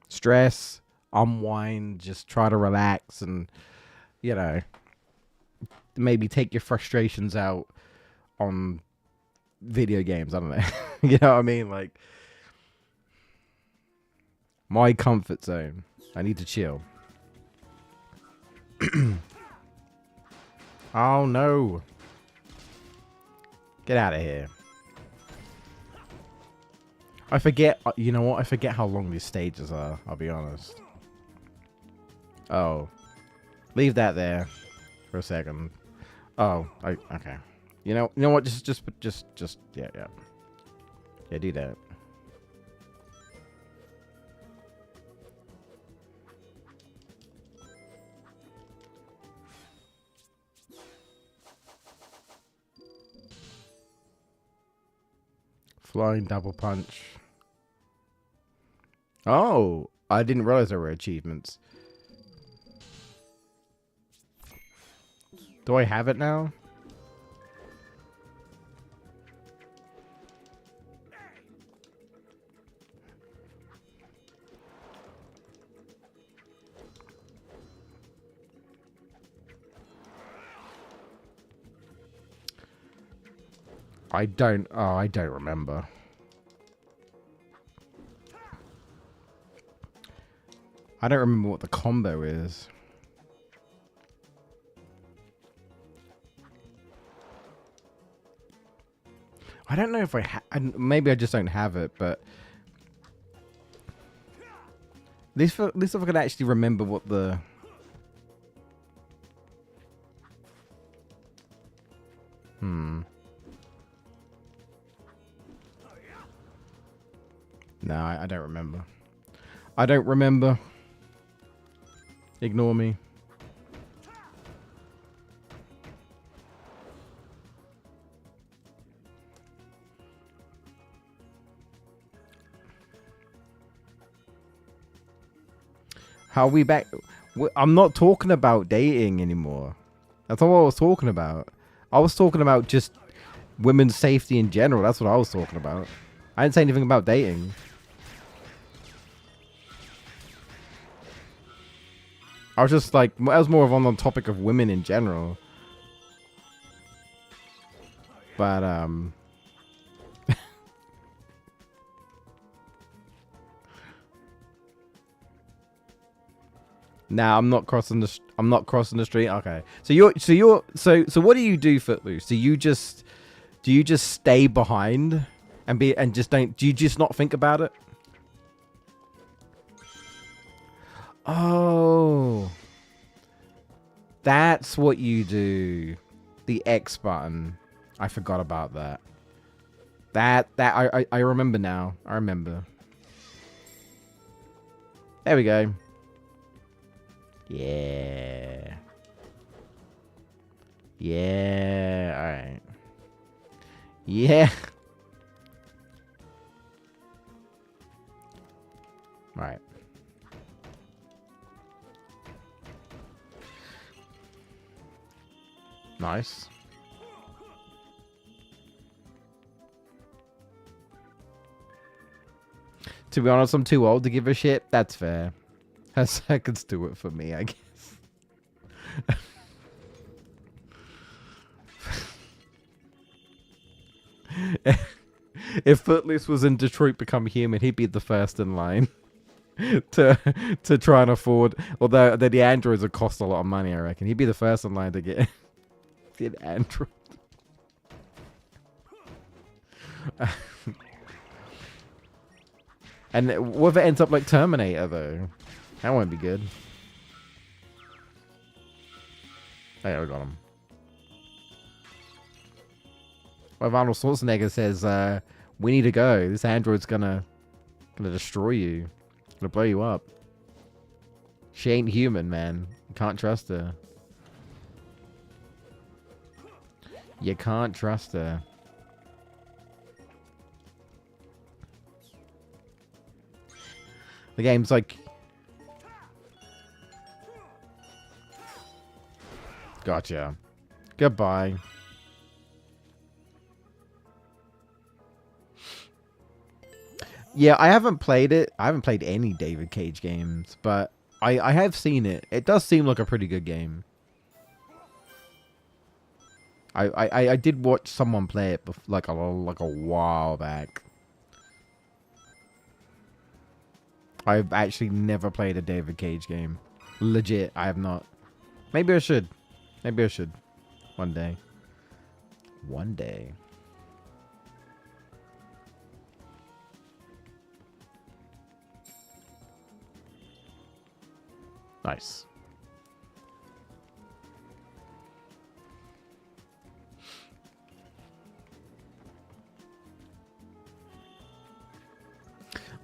Stress, unwind, just try to relax and maybe take your frustrations out on video games. I don't know. You know what I mean? My comfort zone. I need to chill. Oh no. Get out of here. I forget. You know what? I forget how long these stages are. I'll be honest. Oh, leave that there for a second. Oh, okay. You know what? Just, yeah. Yeah, do that. Flying double punch. Oh, I didn't realize there were achievements. Do I have it now? I don't remember. I don't remember what the combo is. I don't know if maybe I just don't have it, but at least if I could actually remember what the... No, I don't remember. I don't remember. Ignore me. How are we back? I'm not talking about dating anymore. That's not what I was talking about. I was talking about just women's safety in general. That's what I was talking about. I didn't say anything about dating. I was just like, I was more of on the topic of women in general. But, nah, I'm not crossing the street. Okay. So what do you do, Footloose? Do you just stay behind and just don't, do you just not think about it? Oh. That's what you do. The X button. I forgot about that. I remember now. I remember. There we go. Yeah. Yeah. Alright. Yeah. Alright. Nice. To be honest, I'm too old to give a shit. That's fair. Seconds do it for me, I guess. If Footloose was in Detroit Become Human, he'd be the first in line to try and afford. Although the androids would cost a lot of money, I reckon. He'd be the first in line to get an android. And what if it ends up like Terminator, though? That won't be good. Oh, yeah, we got him. Well, Arnold Schwarzenegger says, we need to go. This android's gonna destroy you. Gonna blow you up. She ain't human, man. You can't trust her. You can't trust her. The game's like... Gotcha. Goodbye. Yeah, I haven't played it. I haven't played any David Cage games, but I have seen it. It does seem like a pretty good game. I did watch someone play it like a while back. I've actually never played a David Cage game. Legit, I have not. Maybe I should. Maybe I should. One day. One day. Nice.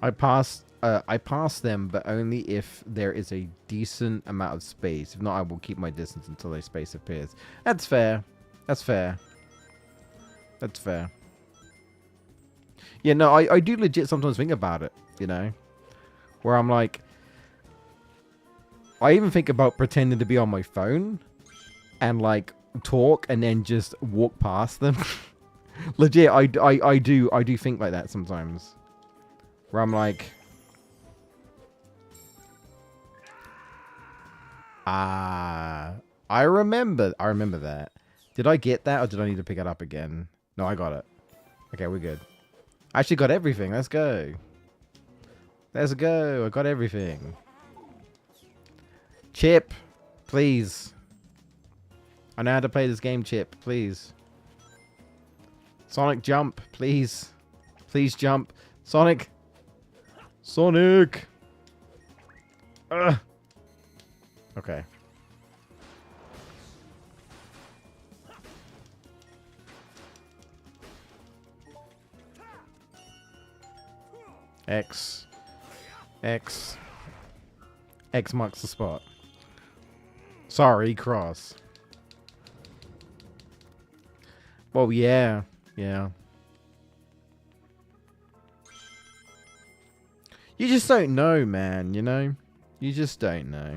I pass them, but only if there is a decent amount of space. If not, I will keep my distance until a space appears. That's fair. That's fair. That's fair. Yeah, no, I do legit sometimes think about it, you know? Where I'm like... I even think about pretending to be on my phone and, like, talk and then just walk past them. Legit, I do think like that sometimes. Where I'm like... I remember that. Did I get that or did I need to pick it up again? No, I got it. Okay, we're good. I actually got everything. Let's go. Let's go. I got everything. Chip, please. I know how to play this game, Chip. Please. Sonic, jump. Please. Please jump. Sonic. Sonic. Ugh. Okay. X. X. X marks the spot. Sorry, cross. Well, yeah. Yeah. You just don't know, man, you know? You just don't know.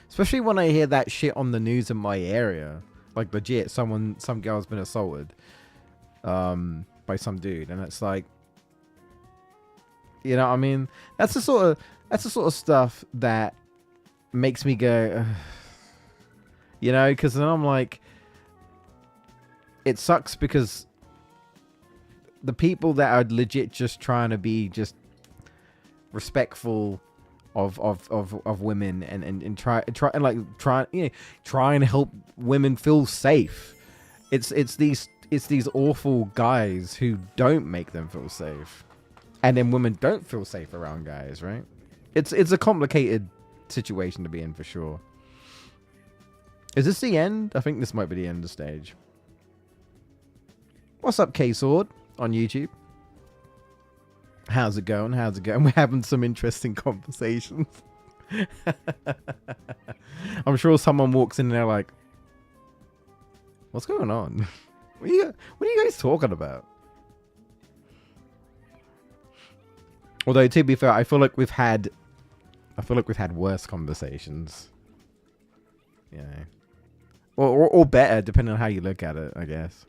Especially when I hear that shit on the news in my area. Like, legit, some girl's been assaulted. By some dude. And it's like... You know what I mean? That's the sort of stuff that makes me go... Ugh. You know? Because then I'm like... It sucks because... The people that are legit just trying to be just... respectful... of women and try and help women feel safe. It's these awful guys who don't make them feel safe, and then women don't feel safe around guys, right? It's a complicated situation to be in for sure. Is this the end? I think this might be the end of the stage. What's up, K-Sword on YouTube? How's it going? How's it going? We're having some interesting conversations. I'm sure someone walks in and they're like, what's going on? What are you guys talking about? Although, to be fair, I feel like we've had worse conversations. You know. Or better, depending on how you look at it, I guess.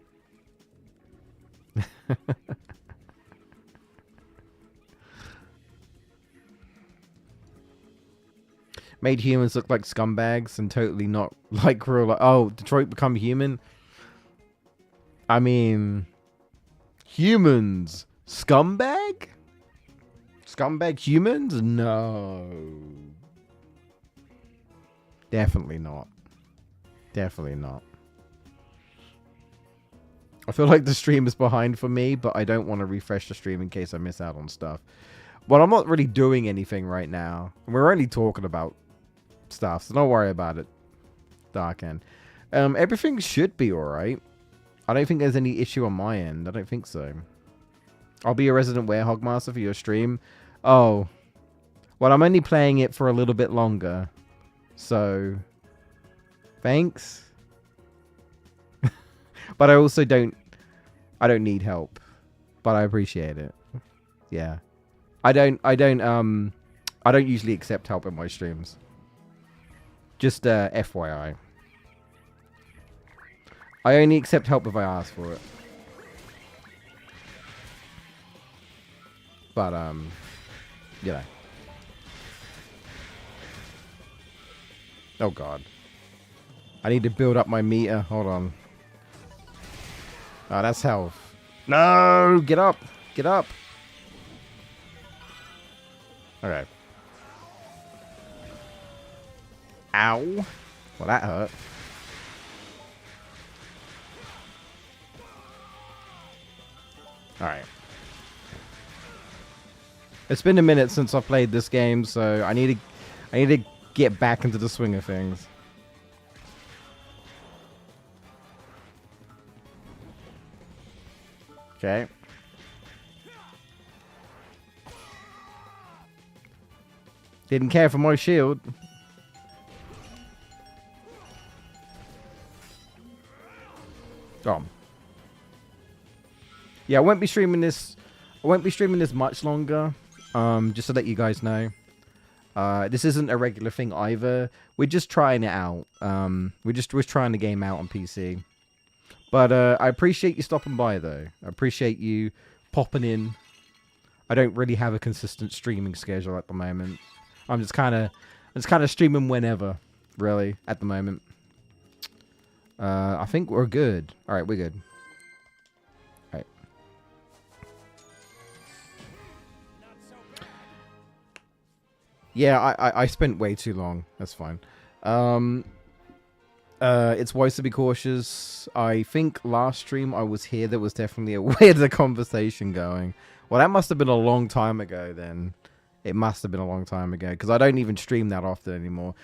Made humans look like scumbags and totally not like real. Like, oh, Detroit Become Human? I mean, humans. Scumbag? Scumbag humans? No. Definitely not. Definitely not. I feel like the stream is behind for me, but I don't want to refresh the stream in case I miss out on stuff. Well, I'm not really doing anything right now. We're only talking about stuff, so don't worry about it, Dark End. Everything should be alright. I don't think there's any issue on my end. I don't think so. I'll be a resident Werehog Master for your stream. Oh. Well, I'm only playing it for a little bit longer. So, thanks. But I also don't need help. But I appreciate it. Yeah. I don't usually accept help in my streams. Just FYI. I only accept help if I ask for it. But, you know. Oh, God. I need to build up my meter. Hold on. Oh, that's health. No! Get up! Get up! Okay. Ow. Well, that hurt. Alright. It's been a minute since I played this game, so I need to get back into the swing of things. Okay. Didn't care for my shield. Oh. Yeah, I won't be streaming this. I won't be streaming this much longer. Just to let you guys know. This isn't a regular thing either. We're just trying it out. We're trying the game out on PC. But I appreciate you stopping by though. I appreciate you popping in. I don't really have a consistent streaming schedule at the moment. I'm just kind of streaming whenever, really, at the moment. I think we're good. All right, we're good. All right. Yeah, I spent way too long. That's fine. It's wise to be cautious. I think last stream I was here, there was definitely a weirder conversation going. Well, that must have been a long time ago then. It must have been a long time ago, because I don't even stream that often anymore.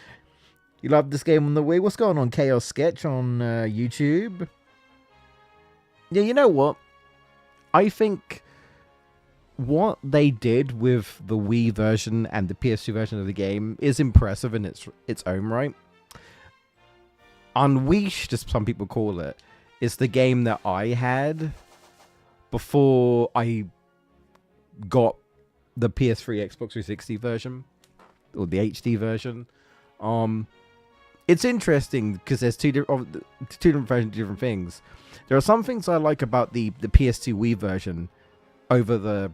You love this game on the Wii? What's going on, Chaos Sketch on YouTube? Yeah, you know what? I think what they did with the Wii version and the PS2 version of the game is impressive in its own right. Unleashed, as some people call it, is the game that I had before I got the PS3 Xbox 360 version, or the HD version. It's interesting because there's two different versions, different things. There are some things I like about the PS2 Wii version over the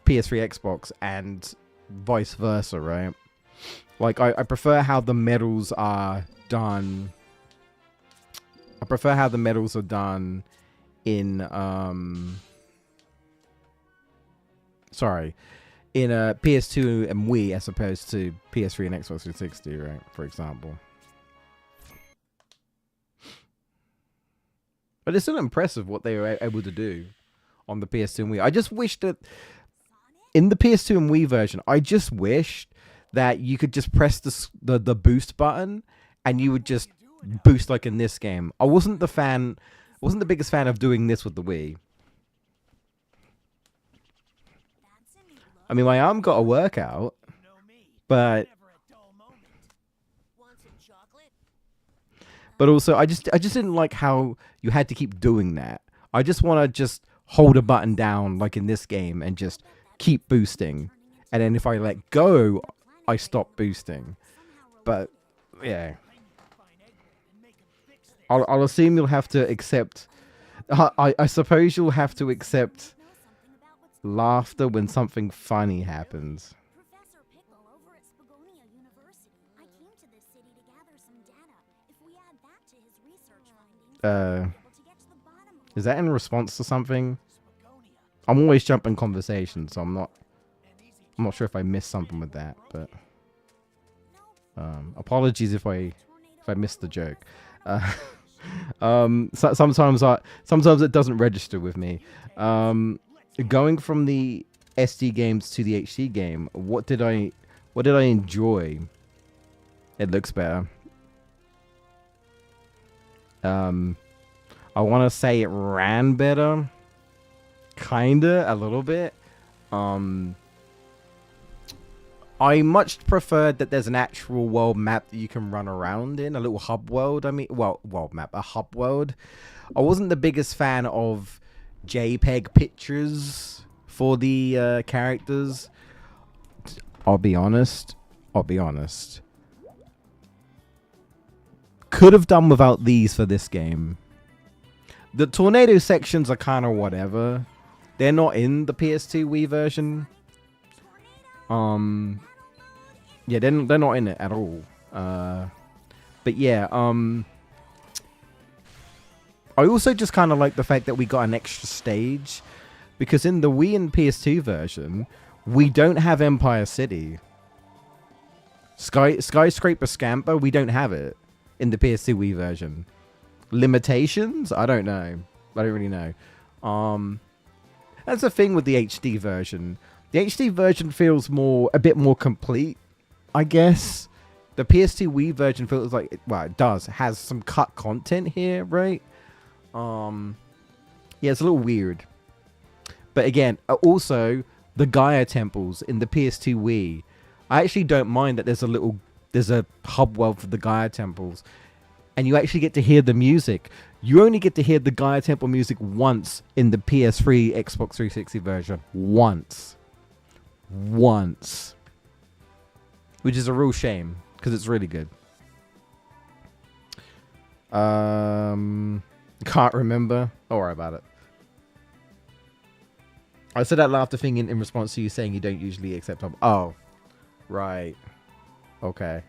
PS3 Xbox and vice versa, right? Like, I prefer how the medals are done. I prefer how the medals are done in in a PS2 and Wii as opposed to PS3 and Xbox 360, right? For example. But it's still impressive what they were able to do on the PS2 and Wii. I just wish that in the PS2 and Wii version, I just wished that you could just press the boost button and you would just boost like in this game. I wasn't the biggest fan of doing this with the Wii. I mean, my arm got a workout, but also I just didn't like how you had to keep doing that. I just want to just hold a button down like in this game and just keep boosting, and then if I let go, I stop boosting. But yeah, I'll assume you'll have to accept. I suppose you'll have to accept laughter when something funny happens. Professor Pickle over at Spagonia University. I came to this city to gather some data. If we add that to his research findings, we'll be able to get to the bottom of Is that in response to something? I'm always jumping conversation, so I'm not sure if I missed something with that, but apologies if I missed the joke. Sometimes it doesn't register with me. Going from the SD games to the HD game, what did I enjoy? It looks better. I want to say it ran better. Kinda, a little bit. I much preferred that there's an actual world map that you can run around in, a little hub world. I mean, world map, a hub world. I wasn't the biggest fan of JPEG pictures for the characters. I'll be honest. Could have done without these for this game. The tornado sections are kind of whatever. They're not in the PS2 Wii version. Yeah, they're not in it at all. But yeah, I also just kind of like the fact that we got an extra stage, because in the Wii and PS2 version, we don't have Empire City. Skyscraper Scamper, we don't have it in the PS2 Wii version. Limitations? I don't know. I don't really know. That's the thing with the HD version. The HD version feels a bit more complete, I guess. The PS2 Wii version feels like, well, it has some cut content here, right? Yeah, it's a little weird. But again, also the Gaia temples in the PS2 Wii, I actually don't mind that there's a hub world for the Gaia temples, and you actually get to hear the music. You only get to hear the Gaia temple music once in the PS3 Xbox 360 version. Once, which is a real shame because it's really good. Can't remember. Don't worry about it. I said that laughter thing in response to you saying you don't usually accept. Oh, right. Okay.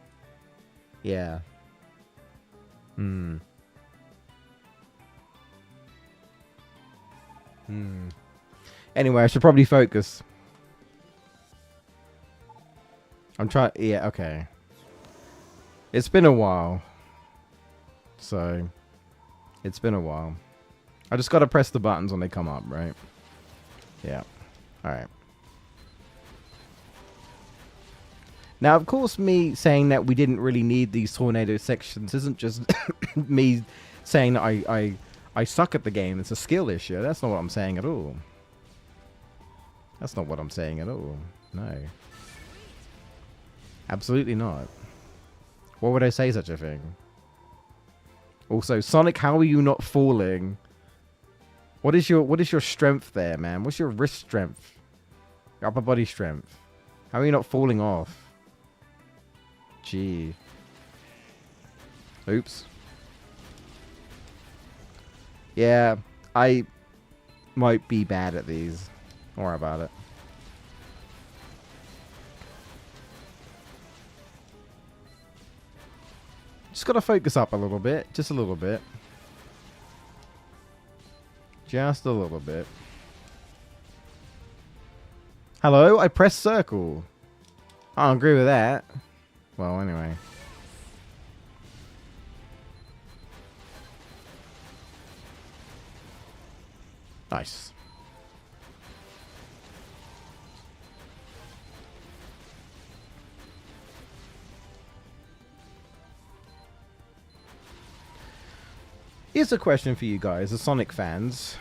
Yeah. Anyway, I should probably focus. I'm trying. Yeah, okay. It's been a while. So, it's been a while. I just gotta press the buttons when they come up, right? Yeah. Alright. Now, of course, me saying that we didn't really need these tornado sections isn't just me saying that I suck at the game. It's a skill issue. That's not what I'm saying at all. That's not what I'm saying at all. No. Absolutely not. Why would I say such a thing? Also, Sonic, how are you not falling? What is your strength there, man? What's your wrist strength? Your upper body strength? How are you not falling off? Gee. Oops. Yeah, I might be bad at these. Don't worry about it. Just gotta focus up a little bit. Just a little bit. Just a little bit. Hello? I pressed circle. I don't agree with that. Well, anyway. Nice. Here's a question for you guys, the Sonic fans.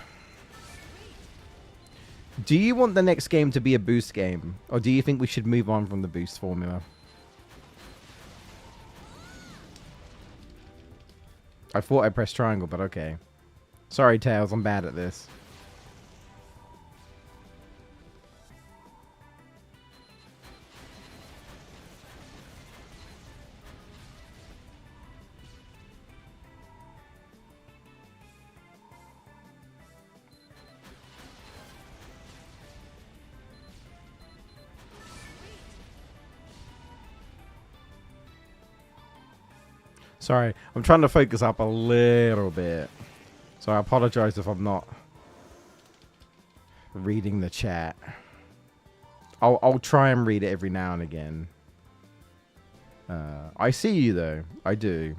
Do you want the next game to be a boost game? Or do you think we should move on from the boost formula? I thought I pressed triangle, but okay. Sorry, Tails, I'm bad at this. Sorry, I'm trying to focus up a little bit. So I apologize if I'm not reading the chat. I'll try and read it every now and again. I see you though. I do.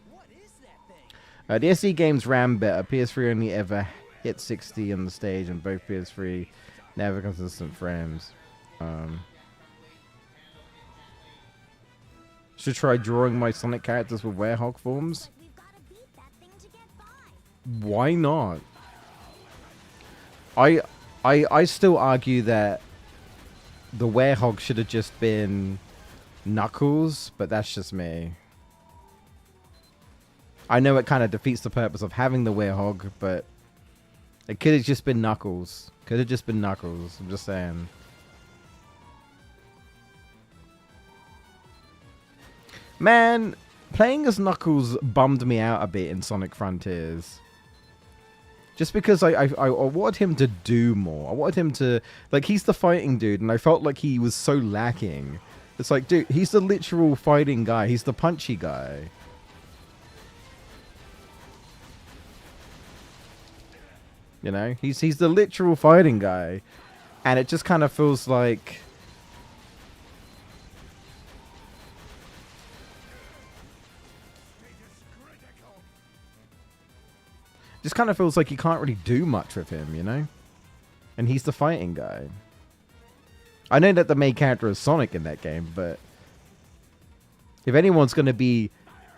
What is that thing? The SE games ran better. PS3 only ever hit 60 on the stage, and both PS3 never consistent frames. Should try drawing my Sonic characters with Werehog forms. But we've gotta beat that thing to get by. Why not? I still argue that the Werehog should have just been Knuckles, but that's just me. I know it kind of defeats the purpose of having the Werehog, but it could have just been Knuckles. Could have just been Knuckles. I'm just saying. Man, playing as Knuckles bummed me out a bit in Sonic Frontiers. Just because I wanted him to do more. I wanted him to... Like, he's the fighting dude, and I felt like he was so lacking. It's like, dude, he's the literal fighting guy. He's the punchy guy. You know? He's the literal fighting guy. And it just kind of feels like... Just kind of feels like you can't really do much with him, you know? and he's the fighting guy. I know that the main character is Sonic in that game, but if anyone's going to be,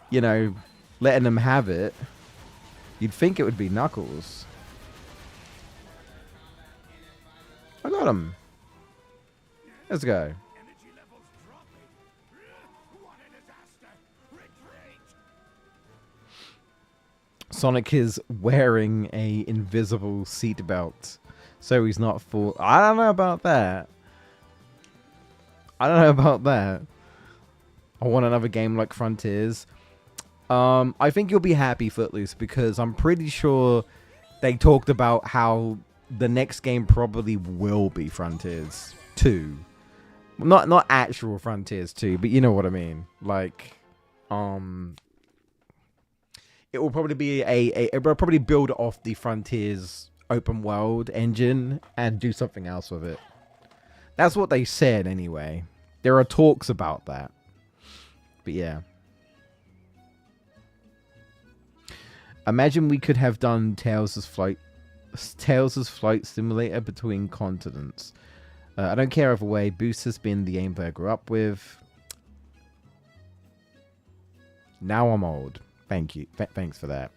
you know, letting them have it, you'd think it would be Knuckles. I got him. Let's go. Energy levels dropping. What a disaster. Retreat. Sonic is wearing a invisible seatbelt, so he's not full. I don't know about that. I don't know about that. I want another game like Frontiers. I think you'll be happy, Footloose, because I'm pretty sure they talked about how the next game probably will be Frontiers 2. Not actual Frontiers 2, but you know what I mean. Like, it will probably be it will probably build off the Frontiers open world engine and do something else with it. That's what they said anyway. There are talks about that. But yeah. Imagine we could have done Tails' flight simulator between continents. I don't care either way. Boost has been the gameplay I grew up with. Now I'm old. Thank you. Thanks for that.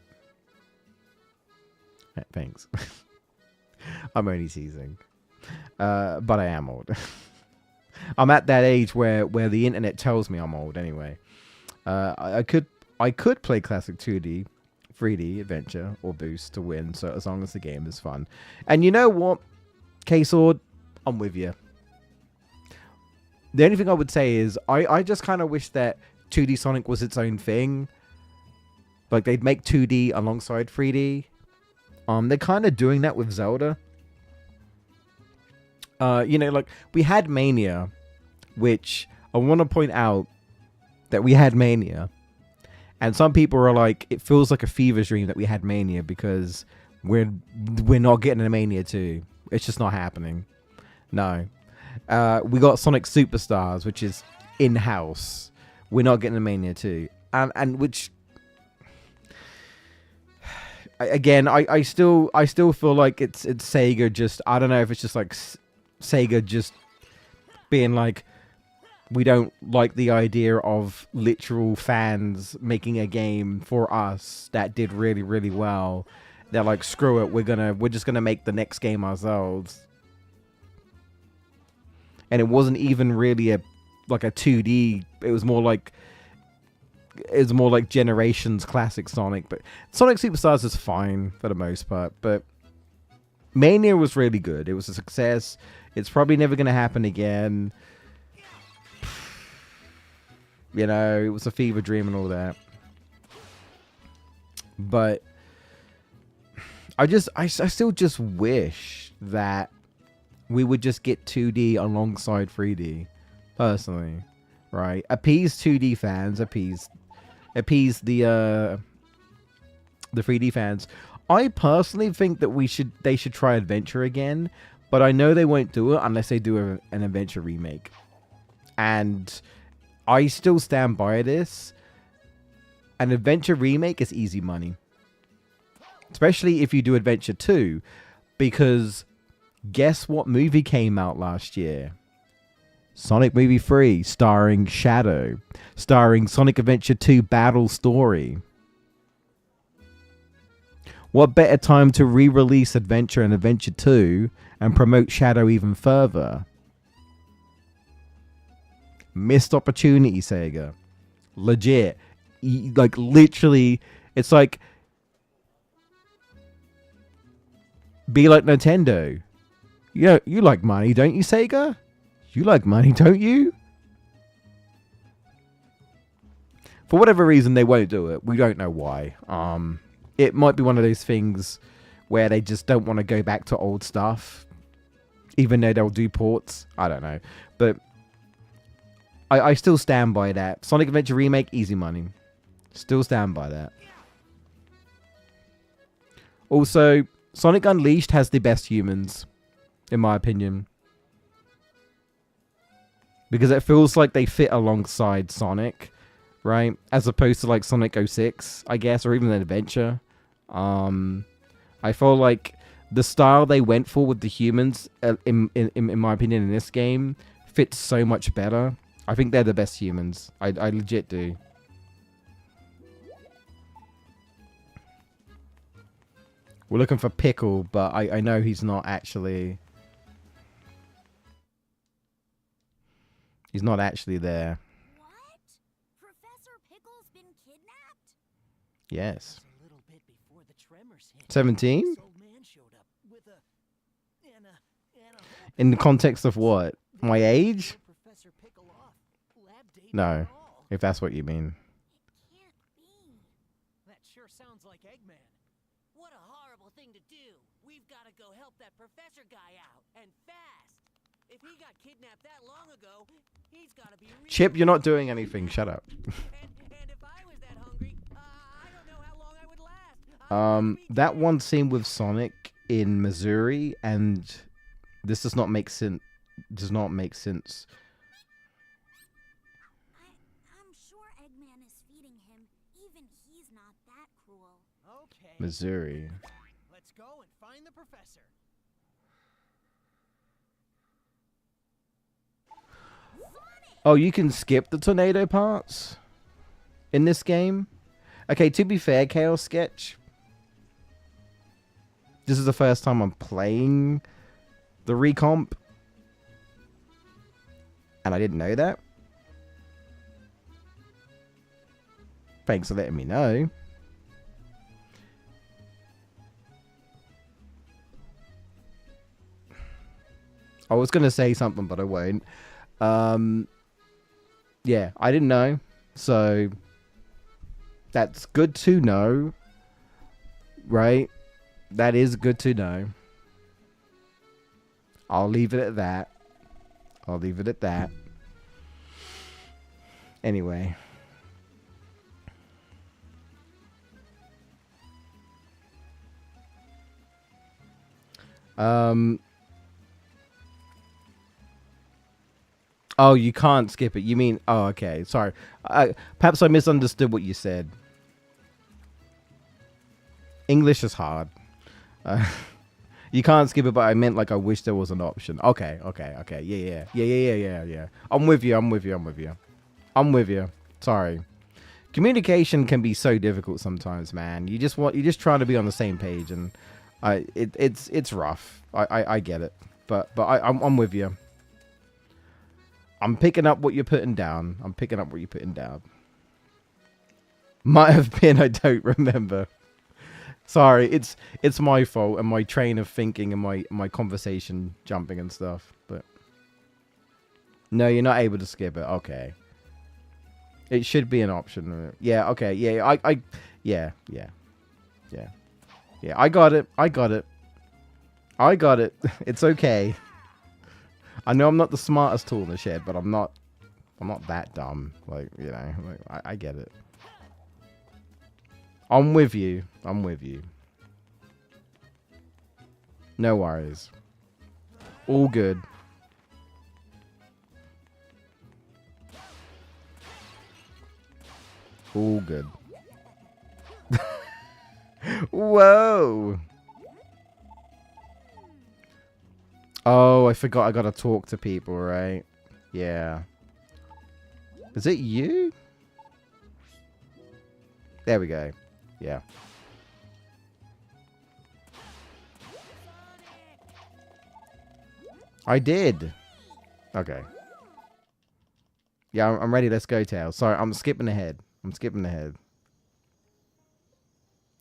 Thanks. I'm only teasing. But I am old. I'm at that age where the internet tells me I'm old anyway. I could play classic 2D, 3D adventure or Boost to win, so as long as the game is fun. And you know what, K-Sword, I'm with you. The only thing I would say is I just kind of wish that 2D Sonic was its own thing. Like they'd make 2D alongside 3D. They're kind of doing that with Zelda. You know, like we had Mania, which I want to point out that we had Mania. And some people are like, it feels like a fever dream that we had Mania because we're not getting a Mania 2. It's just not happening. No. We got Sonic Superstars, which is in-house. We're not getting a Mania 2. And which... Again, I still feel like it's Sega just... I don't know if it's just like Sega just being like, we don't like the idea of literal fans making a game for us that did really, really well. They're like, screw it, we're just gonna make the next game ourselves. And it wasn't even really a 2D. It was more like Generations classic Sonic. But Sonic Superstars is fine for the most part. But Mania was really good. It was a success. It's probably never gonna happen again. You know, it was a fever dream and all that. But I still just wish that we would just get 2D alongside 3D, personally, right? Appease 2D fans, appease the 3D fans. I personally think that they should try Adventure again, but I know they won't do it unless they do an Adventure remake. And I still stand by this. An Adventure remake is easy money. Especially if you do Adventure 2. Because guess what movie came out last year? Sonic Movie 3, starring Shadow. Starring Sonic Adventure 2 Battle Story. What better time to re-release Adventure and Adventure 2 and promote Shadow even further? Missed opportunity, Sega. Legit. Like, literally, it's like, be like Nintendo. You like money, don't you, Sega? You like money, don't you? For whatever reason, they won't do it. We don't know why. It might be one of those things where they just don't want to go back to old stuff, even though they'll do ports. I don't know. But I still stand by that. Sonic Adventure Remake, easy money. Still stand by that. Also, Sonic Unleashed has the best humans, in my opinion. Because it feels like they fit alongside Sonic, right? As opposed to like Sonic 06, I guess, or even an Adventure. I feel like the style they went for with the humans, in my opinion, in this game, fits so much better. I think they're the best humans. I legit do. We're looking for Pickle, but I know he's not actually... He's not actually there. What? Professor Pickle's been kidnapped? Yes. A little bit before the tremors hit. 17? This old man showed up with a In the context of what? My age? Professor Pickle off. Lab date No. and all. If that's what you mean. It can't be. That sure sounds like Eggman. What a horrible thing to do. We've got to go help that professor guy out, and fast. If he got kidnapped that long ago, he's got to be real Chip, you're not doing anything. Shut up. And if I was that hungry, I don't know how long I would last. That one scene with Sonic in Missouri, and this does not make sense. Does not make sense. I'm sure Eggman is feeding him. Even he's not that cruel. Okay. Missouri. Let's go and find the professor. Oh, you can skip the tornado parts in this game? Okay, to be fair, Chaos Sketch, this is the first time I'm playing the recomp, and I didn't know that. Thanks for letting me know. I was going to say something, but I won't. Yeah, I didn't know. So that's good to know. Right? That is good to know. I'll leave it at that. I'll leave it at that. Anyway. Oh, you can't skip it. You mean... Oh, okay. Sorry. Perhaps I misunderstood what you said. English is hard. You can't skip it, but I meant like I wish there was an option. Okay. Yeah. I'm with you. Sorry. Communication can be so difficult sometimes, man. You just trying to be on the same page, and it's rough. I get it, but I'm with you. I'm picking up what you're putting down. Might have been, I don't remember. Sorry, it's my fault and my train of thinking and my conversation jumping and stuff. But no, you're not able to skip it. Okay. It should be an option. Yeah, okay. Yeah, yeah. I got it. It's okay. I know I'm not the smartest tool in the shed, but I'm not that dumb. Like, you know, like, I get it. I'm with you. No worries. All good. All good. Whoa. Oh, I forgot I gotta talk to people, right? Yeah. Is it you? There we go. Yeah. I did. Okay. Yeah, I'm ready. Let's go, Tails. Sorry, I'm skipping ahead.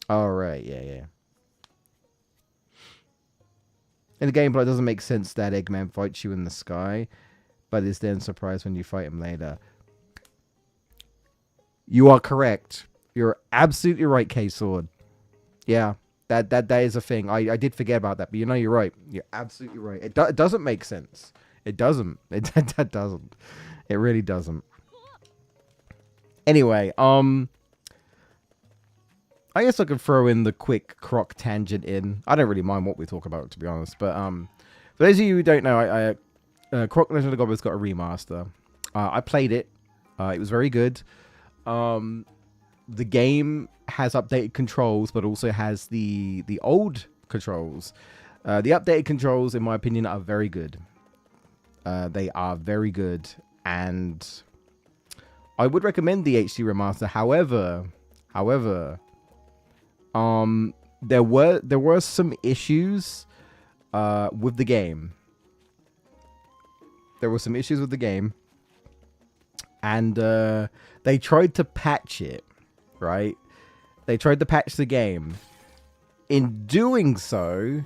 All right. Yeah. In the gameplay, it doesn't make sense that Eggman fights you in the sky, but is then surprised when you fight him later. You are correct. You're absolutely right, K-Sword. Yeah, that is a thing. I did forget about that, but you know you're right. You're absolutely right. It doesn't make sense. It doesn't. It doesn't. It really doesn't. Anyway, I guess I could throw in the quick Croc tangent in. I don't really mind what we talk about, to be honest. But for those of you who don't know, Croc Legend of the Goblins got a remaster. I played it. It was very good. The game has updated controls, but also has the old controls. The updated controls, in my opinion, are very good. They are very good, and I would recommend the HD remaster. However, there were some issues with the game. There were some issues with the game, and they tried to patch it, right? They tried to patch the game. In doing so,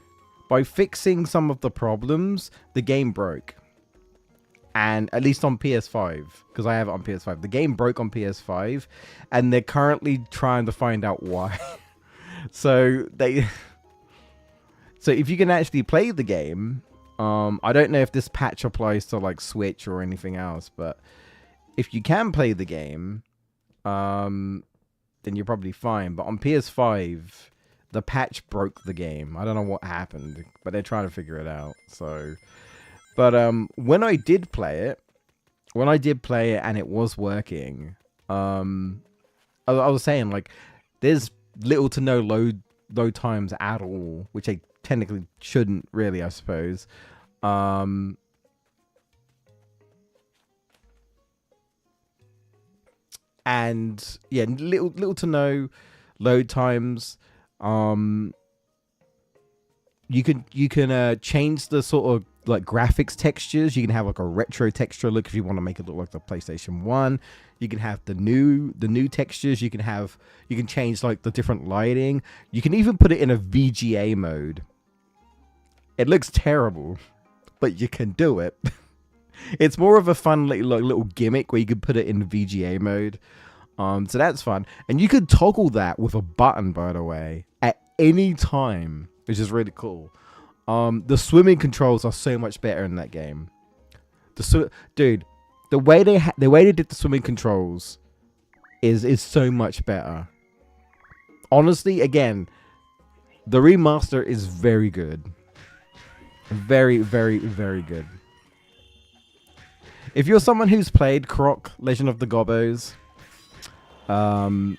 by fixing some of the problems, the game broke. And at least on PS5, because I have it on PS5, the game broke on PS5, and they're currently trying to find out why. So if you can actually play the game, I don't know if this patch applies to like Switch or anything else, but if you can play the game, then you're probably fine. But on PS5, the patch broke the game. I don't know what happened, but they're trying to figure it out. So, but when I did play it and it was working, I was saying, like, there's little to no load times at all, which they technically shouldn't really, I suppose. And yeah, little to no load times. You can change the sort of like graphics textures. You can have like a retro texture look if you want to make it look like the PlayStation 1. You can have the new textures. You can change like the different lighting. You can even put it in a VGA mode. It looks terrible, but you can do it. It's more of a fun little gimmick where you can put it in VGA mode. So that's fun. And you can toggle that with a button, by the way, at any time, which is really cool. The swimming controls are so much better in that game. Dude, the way they did the swimming controls is so much better. Honestly, again, the remaster is very good. Very, very, very good. If you're someone who's played Croc, Legend of the Gobbos, and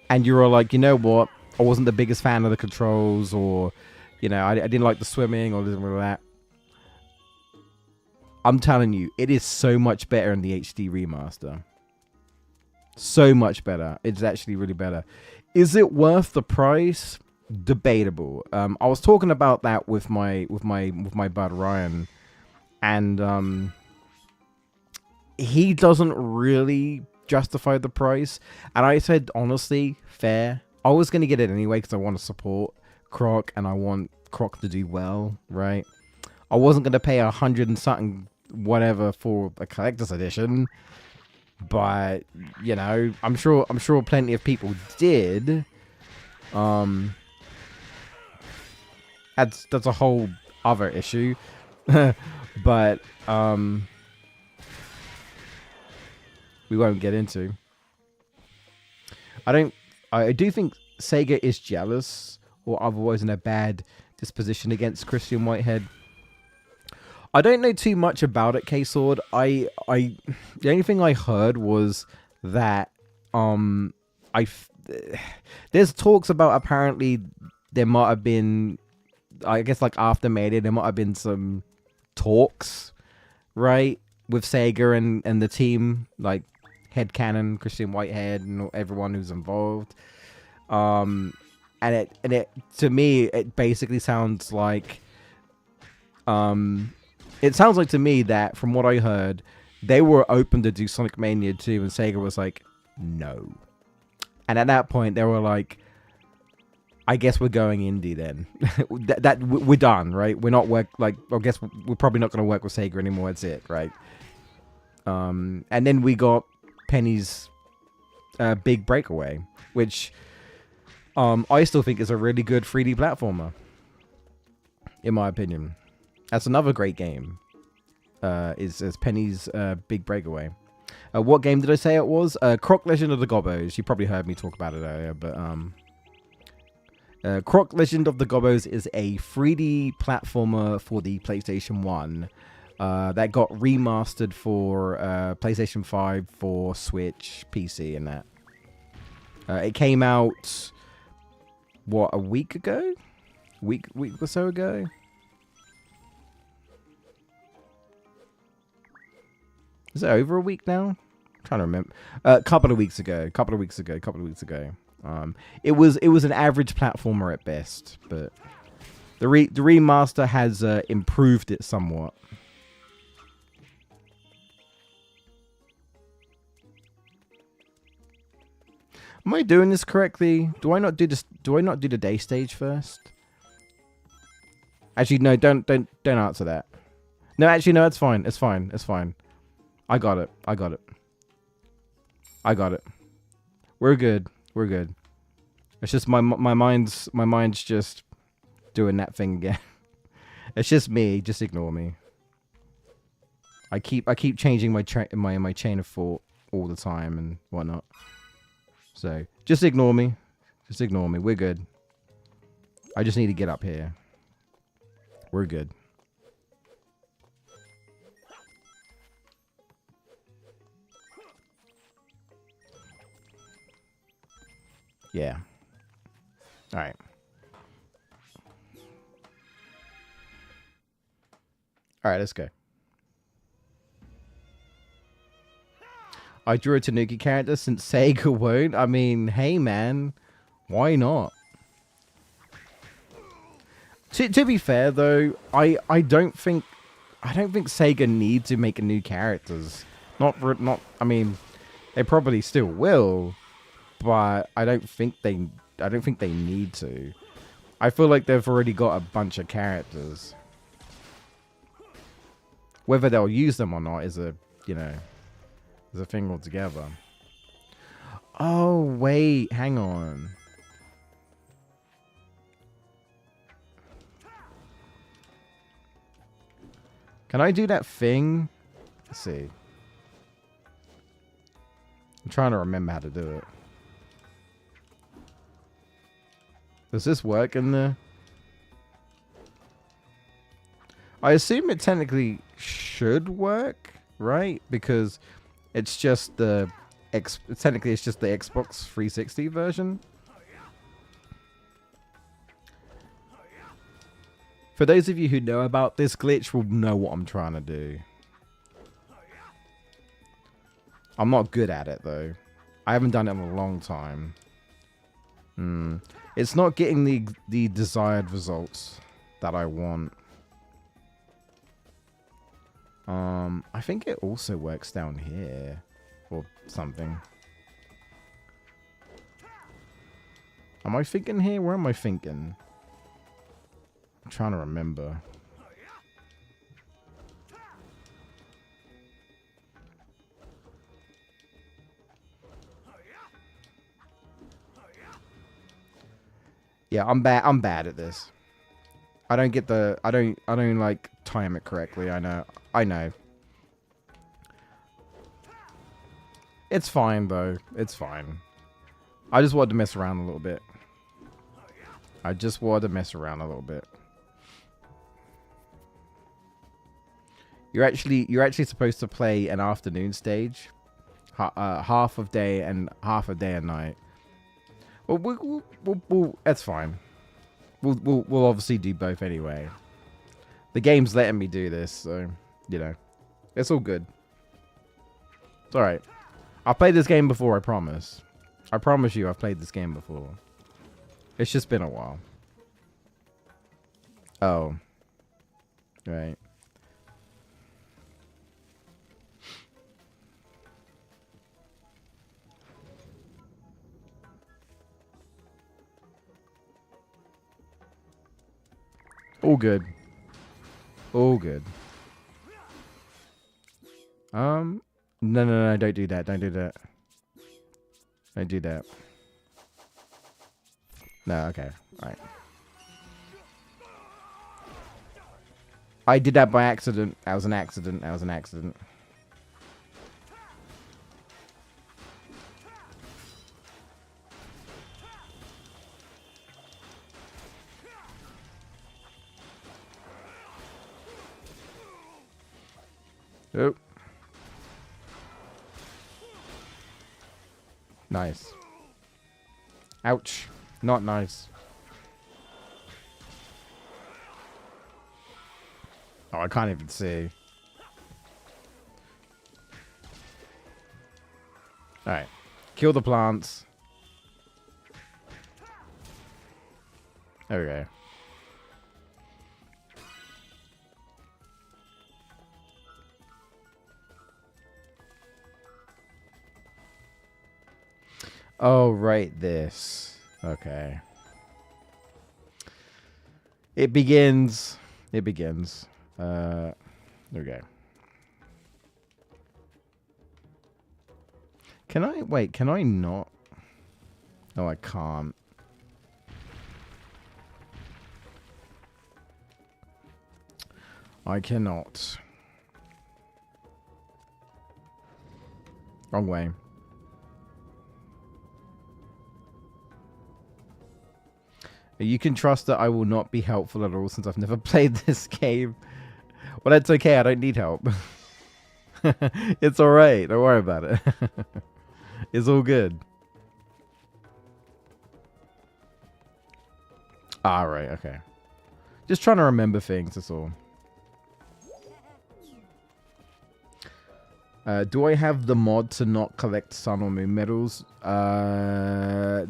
you're like, you know what, I wasn't the biggest fan of the controls, or, you know, I didn't like the swimming or anything like that, I'm telling you, it is so much better in the HD remaster. So much better. It's actually really better. Is it worth the price? Debatable. I was talking about that with my bud Ryan, and he doesn't really justify the price. And I said, honestly, fair. I was going to get it anyway because I want to support Croc and I want Croc to do well, right? I wasn't going to pay 100 and something whatever for a collector's edition, but you know, I'm sure plenty of people did. That's a whole other issue. But we won't get into. I do think Sega is jealous or otherwise in a bad disposition against Christian Whitehead. I don't know too much about it, K-Sword. The only thing I heard was that there's talks about apparently there might have been, I guess like after Mayday, there might have been some talks, right, with Sega and the team, like Headcanon, Christian Whitehead, and everyone who's involved. And it to me, it basically sounds like, it sounds like to me that from what I heard, they were open to do Sonic Mania 2, and Sega was like, no. And at that point, they were like, I guess we're going indie then. that we're done, right? We're not I guess we're probably not going to work with Sega anymore. That's it, right? And then we got Penny's Big Breakaway, which I still think is a really good 3D platformer, in my opinion. That's another great game. Is Penny's Big Breakaway. What game did I say it was? Croc Legend of the Gobbos. You probably heard me talk about it earlier, but Croc Legend of the Gobbos is a 3D platformer for the PlayStation 1 that got remastered for PlayStation 5, for Switch, PC, and that. It came out, what, a week ago? week or so ago. Is it over a week now? I'm trying to remember. A couple of weeks ago. It was an average platformer at best, but the remaster has improved it somewhat. Am I doing this correctly? Do I not do this? Do I not do the day stage first? Actually, no. Don't answer that. No, actually, no. It's fine. It's fine. It's fine. I got it. I got it. I got it. We're good. We're good. It's just my mind's just doing that thing again. It's just me. Just ignore me. I keep changing my chain of thought all the time and whatnot. So just ignore me. Just ignore me. We're good. I just need to get up here. We're good. Yeah. All right. All right, let's go. I drew a Tanuki character since Sega won't. I mean, hey man, why not? To be fair though, I don't think Sega need to make new characters. Not. I mean, they probably still will, but I don't think they need to. I feel like they've already got a bunch of characters. Whether they'll use them or not is a thing altogether. Oh wait, hang on. Can I do that thing? Let's see. I'm trying to remember how to do it. Does this work in the... I assume it technically should work, right? Because it's just the... Technically, it's just the Xbox 360 version. For those of you who know about this glitch will know what I'm trying to do. I'm not good at it, though. I haven't done it in a long time. It's not getting the desired results that I want. I think it also works down here. Or something. Am I thinking here? Where am I thinking? I'm trying to remember. Yeah, I'm bad at this. I don't get the I don't like time it correctly. I know. It's fine though. It's fine. I just wanted to mess around a little bit. You're actually supposed to play an afternoon stage, half of day and half a day and night. Well, that's fine. We'll obviously do both anyway. The game's letting me do this, so it's all good. It's all right. I've played this game before. I promise. I promise you, I've played this game before. It's just been a while. Oh, right. All good. All good. No, don't do that. Don't do that. Don't do that. No, okay. Alright. I did that by accident. That was an accident. That was an accident. Oh. Nice. Ouch. Not nice. Oh, I can't even see. Alright. Kill the plants. There we go. Oh, right, this. Okay. It begins. It begins. There we go. Can I... Wait, can I not? No, I can't. I cannot. Wrong way. You can trust that I will not be helpful at all since I've never played this game. Well, that's okay. I don't need help. It's alright. Don't worry about it. It's all good. Alright, okay. Just trying to remember things, that's all. Do I have the mod to not collect sun or moon medals?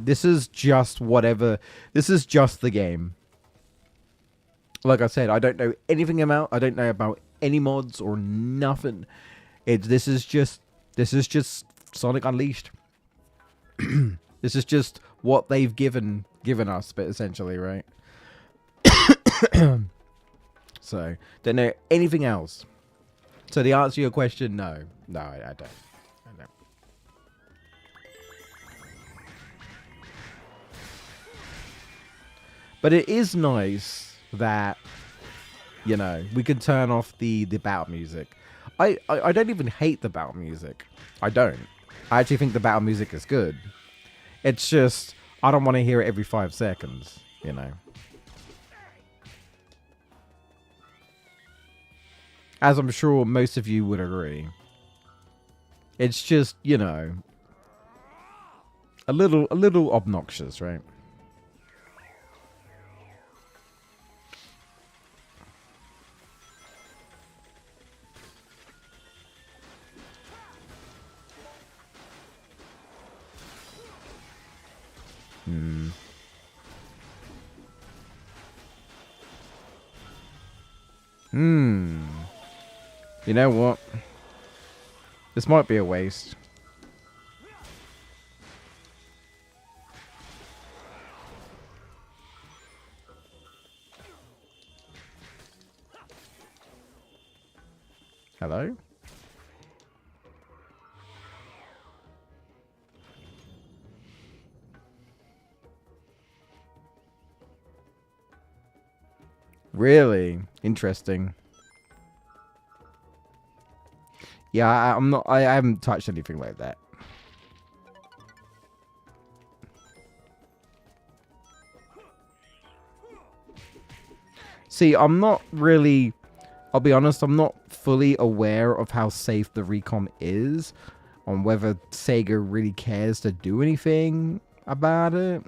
This is just whatever. This is just the game. Like I said, I don't know anything about. I don't know about any mods or nothing. This is just Sonic Unleashed. This is just what they've given us, but essentially, right? So don't know anything else. So the answer to your question, no. No, I don't. I don't. But it is nice that, you know, we can turn off the battle music. I don't even hate the battle music. I don't. I actually think the battle music is good. It's just, I don't want to hear it every 5 seconds, you know. As I'm sure most of you would agree. It's just, you know, a little obnoxious, right? You know what? This might be a waste. Hello? Really? Interesting. Yeah, I'm not. I haven't touched anything like that. See, I'm not really. I'll be honest. I'm not fully aware of how safe the recon is, on whether Sega really cares to do anything about it.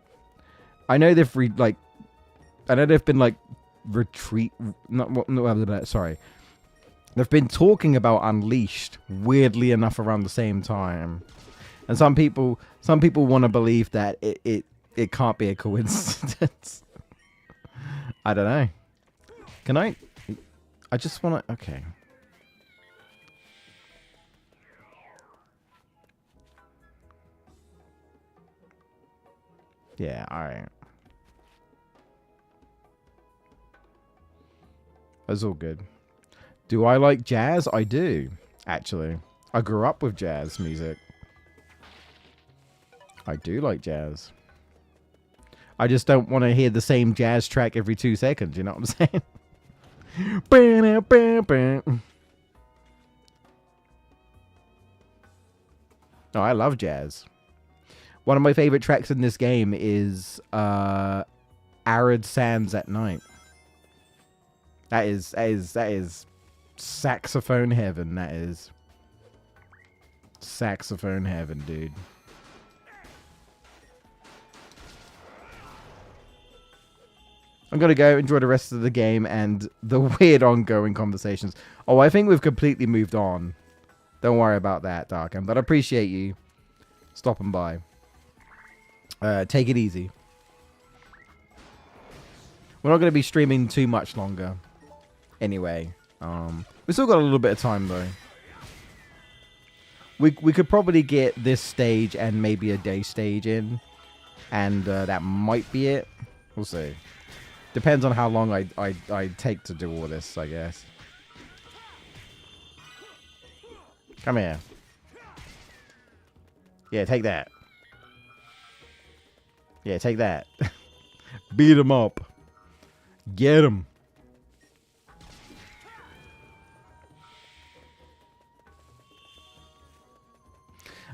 I know they've I know they've been like retreat. Sorry. They've been talking about Unleashed, weirdly enough, around the same time, and some people want to believe that it can't be a coincidence. I don't know. Can I just want to. Okay. Yeah. All right. That's all good. Do I like jazz? I do, actually. I grew up with jazz music. I do like jazz. I just don't want to hear the same jazz track every 2 seconds, you know what I'm saying? Oh, I love jazz. One of my favorite tracks in this game is Arid Sands at Night. That is saxophone heaven, that is. Saxophone heaven, dude. I'm going to go enjoy the rest of the game and the weird ongoing conversations. Oh, I think we've completely moved on. Don't worry about that, Darkham. But I appreciate you stopping by. Take it easy. We're not going to be streaming too much longer. Anyway. We still got a little bit of time, though. We could probably get this stage and maybe a day stage in. And that might be it. We'll see. Depends on how long I take to do all this, I guess. Come here. Yeah, take that. Yeah, take that. Beat him up. Get him.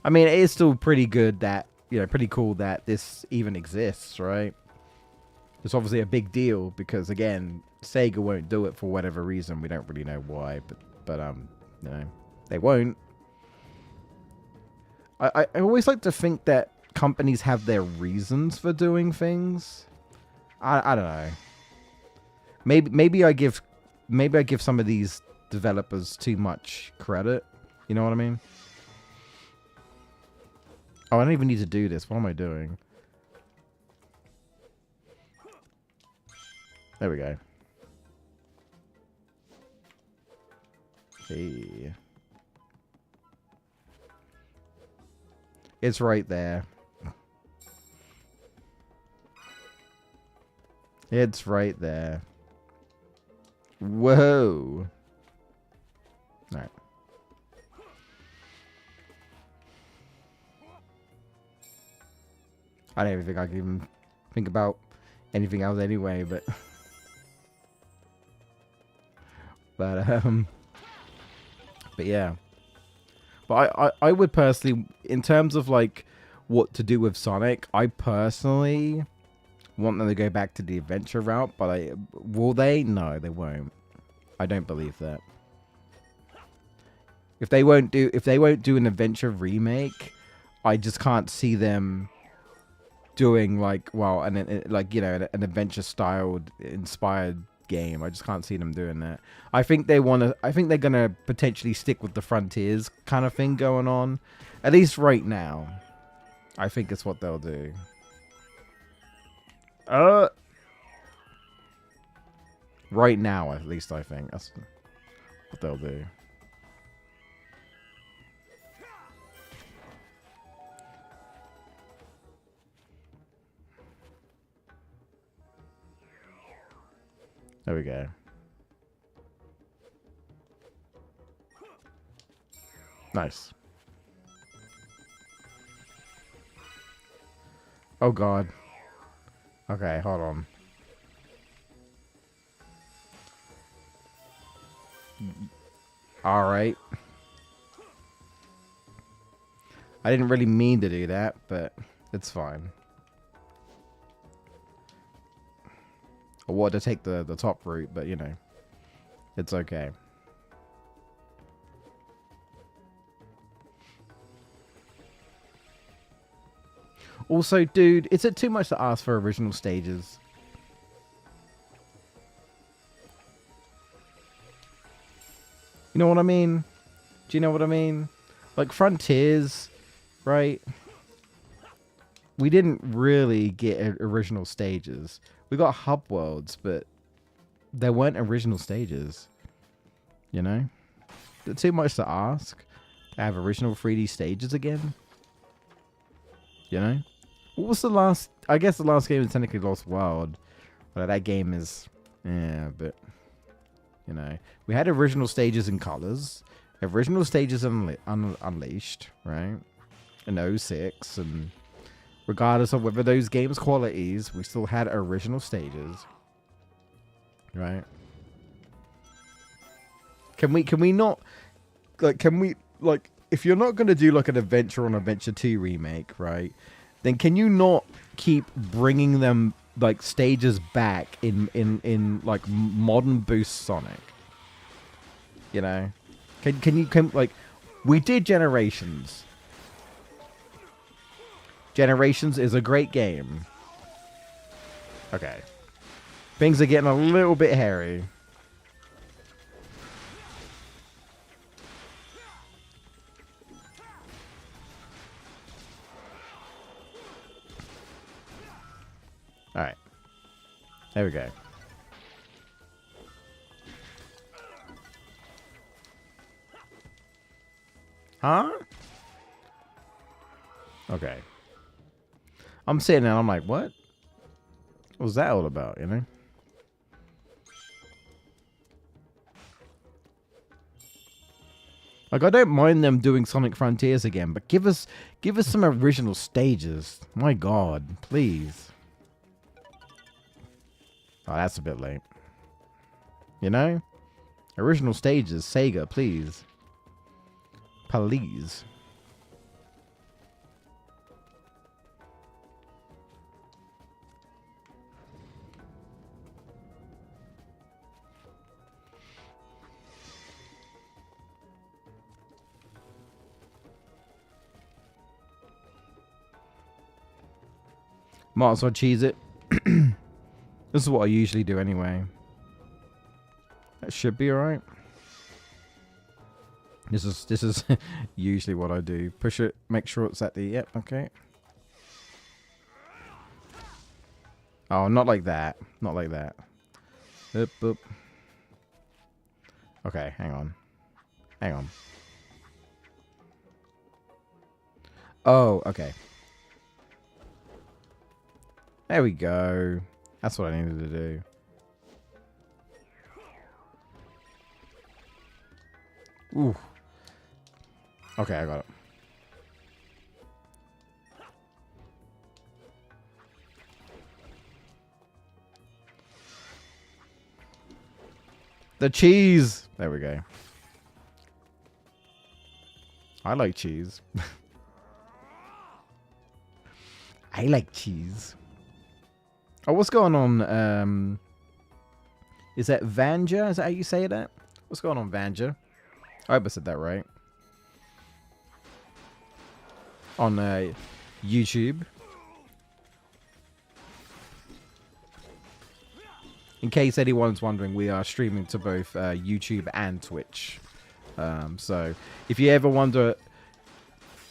I mean, it is still pretty good that, you know, pretty cool that this even exists, right? It's obviously a big deal because, again, Sega won't do it for whatever reason. We don't really know why, but you know, they won't. I always like to think that companies have their reasons for doing things. I don't know. Maybe I give some of these developers too much credit. You know what I mean? Oh, I don't even need to do this. What am I doing? There we go. Hey. It's right there. It's right there. Whoa. Alright. I don't even think I can even think about anything else anyway, but... But yeah. But I would personally, in terms of like what to do with Sonic, I personally want them to go back to the adventure route, but will they? No, they won't. I don't believe that. If they won't do an adventure remake, I just can't see them doing like, well, an adventure styled inspired game. I just can't see them doing that. I think they're gonna potentially stick with the Frontiers kind of thing going on, at least right now. I think it's what they'll do. Right now, at least I think that's what they'll do. There we go. Nice. Oh god. Okay, hold on. Alright. I didn't really mean to do that, but it's fine. I wanted to take the top route, but you know, it's okay. Also, dude, is it too much to ask for original stages? You know what I mean? Do you know what I mean? Like Frontiers, right? We didn't really get original stages. We got hub worlds, but there weren't original stages. You know? Is it too much to ask to have original 3D stages again? You know? What was the last... I guess the last game is technically Lost World. But that game is... Yeah, but... You know. We had original stages in Colors. Original stages in Unleashed, right? In 06, and... Regardless of whether those games' qualities, we still had original stages. Right? Can we not... Like, can we... Like, if you're not going to do, like, an Adventure on Adventure 2 remake, right? Then can you not keep bringing them, like, stages back in like, modern Boost Sonic? You know? Can like... We did Generations. Generations is a great game. Okay. Things are getting a little bit hairy. Alright. There we go. Huh? Okay. I'm sitting there and I'm like, what? What was that all about, you know? Like, I don't mind them doing Sonic Frontiers again, but give us some original stages. My God, please. Oh, that's a bit late. You know? Original stages, Sega, please. Please. Might as well cheese it. This is what I usually do anyway. That should be alright. This is usually what I do. Push it, make sure it's at the yep, okay. Oh, not like that. Not like that. Oop, oop. Okay, hang on. Hang on. Oh, okay. There we go. That's what I needed to do. Ooh. Okay, I got it. The cheese! There we go. I like cheese. I like cheese. Oh, what's going on? Is that Vanja? Is that how you say that? What's going on, Vanja? I hope I said that right. On YouTube. In case anyone's wondering, we are streaming to both YouTube and Twitch. So if you ever wonder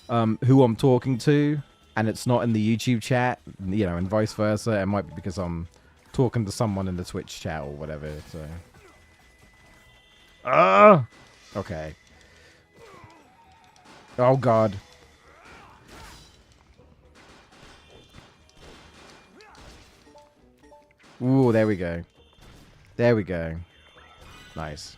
who I'm talking to, and it's not in the YouTube chat, you know, and vice versa, it might be because I'm talking to someone in the Twitch chat or whatever. So, okay. Oh God. Ooh, there we go. There we go. Nice.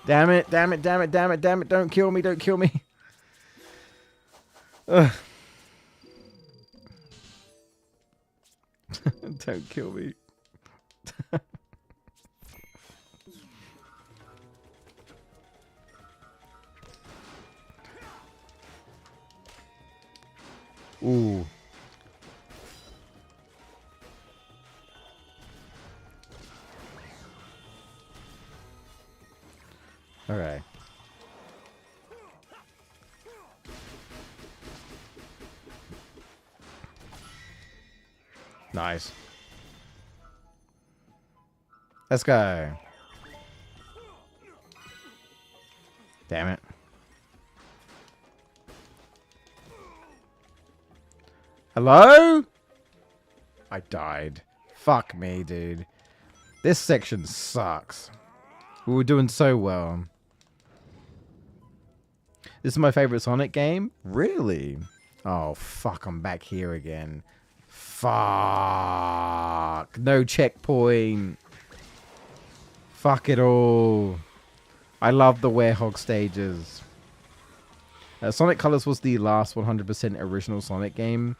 Damn it, damn it, damn it, damn it, damn it. Don't kill me, don't kill me. Ugh. Don't kill me. Ooh. Okay. Nice. Let's go. Damn it. Hello? I died. Fuck me, dude. This section sucks. We were doing so well. This is my favorite Sonic game? Really? Oh, fuck. I'm back here again. Fuck. No checkpoint. Fuck it all. I love the Werehog stages. Sonic Colors was the last 100% original Sonic game.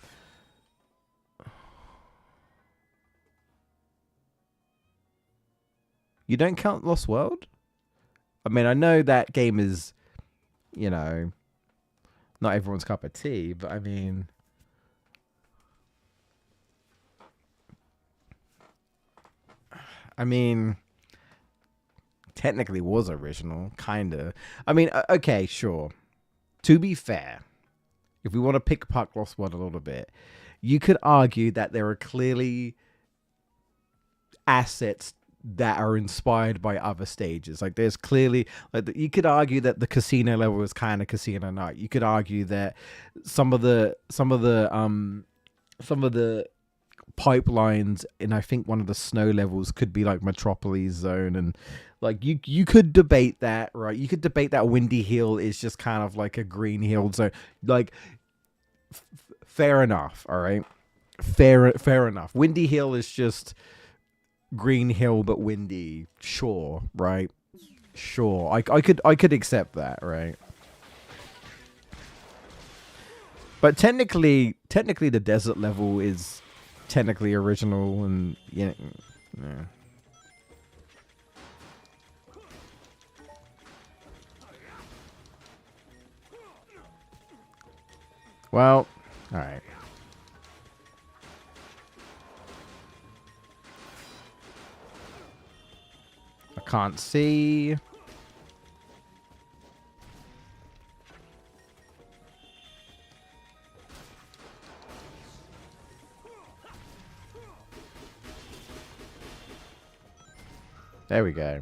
You don't count Lost World? I mean, I know that game is, you know, not everyone's cup of tea, but I mean... I mean, technically was original, kinda. I mean, okay, sure. To be fair, if we want to pick apart Lost World a little bit, you could argue that there are clearly assets that are inspired by other stages. Like there's clearly, like you could argue that the casino level is kind of Casino Night. You could argue that some of the pipelines in I think one of the snow levels could be like Metropolis Zone, and like you could debate that, right? You could debate that Windy Hill is just kind of like a green hill zone. Like fair enough, all right? Fair enough. Windy Hill is just green hill but windy, sure, right? Sure, I could accept that, right? But technically the desert level is technically original, and yeah. Well, all right. I can't see. There we go.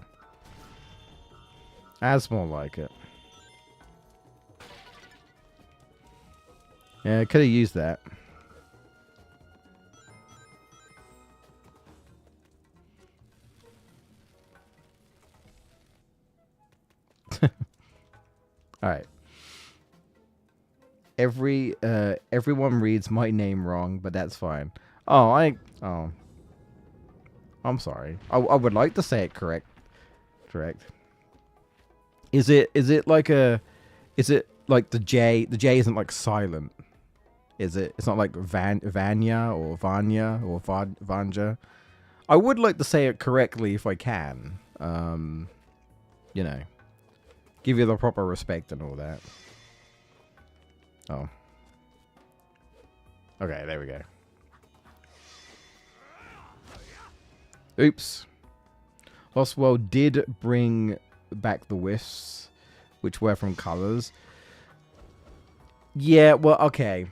That's more like it. Yeah, I could have used that. All right. Everyone reads my name wrong, but that's fine. I'm sorry. I would like to say it correct. Is it like the J? The J isn't like silent. Is it? It's not like Vanya or Vanya or Vanja. I would like to say it correctly if I can. You know, give you the proper respect and all that. Oh. Okay, there we go. Oops. Lost World did bring back the wisps, which were from colors. Yeah, well, okay.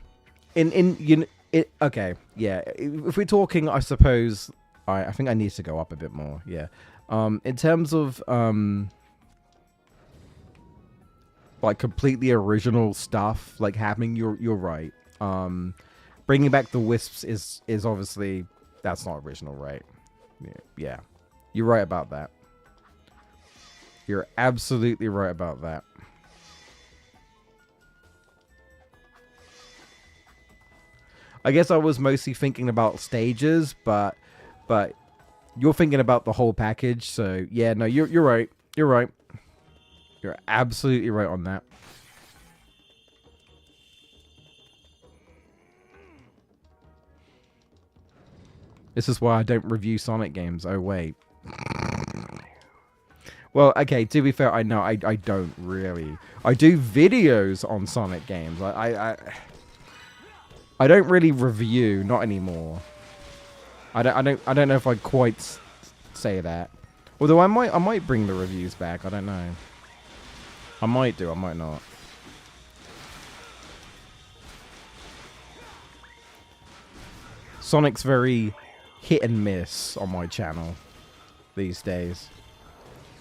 Okay, yeah. If we're talking, I suppose, I think I need to go up a bit more. Yeah. In terms of like completely original stuff like happening, you're right. Bringing back the wisps is obviously, that's not original, right? Yeah. You're right about that. You're absolutely right about that. I guess I was mostly thinking about stages, but you're thinking about the whole package. So yeah, no, you're right. You're right. You're absolutely right on that. This is why I don't review Sonic games. Oh wait. Well, okay, to be fair, I know I don't really. I do videos on Sonic games. I don't really review, not anymore. I don't know if I'd quite say that. Although I might bring the reviews back. I don't know. I might do. I might not. Sonic's very hit and miss on my channel these days.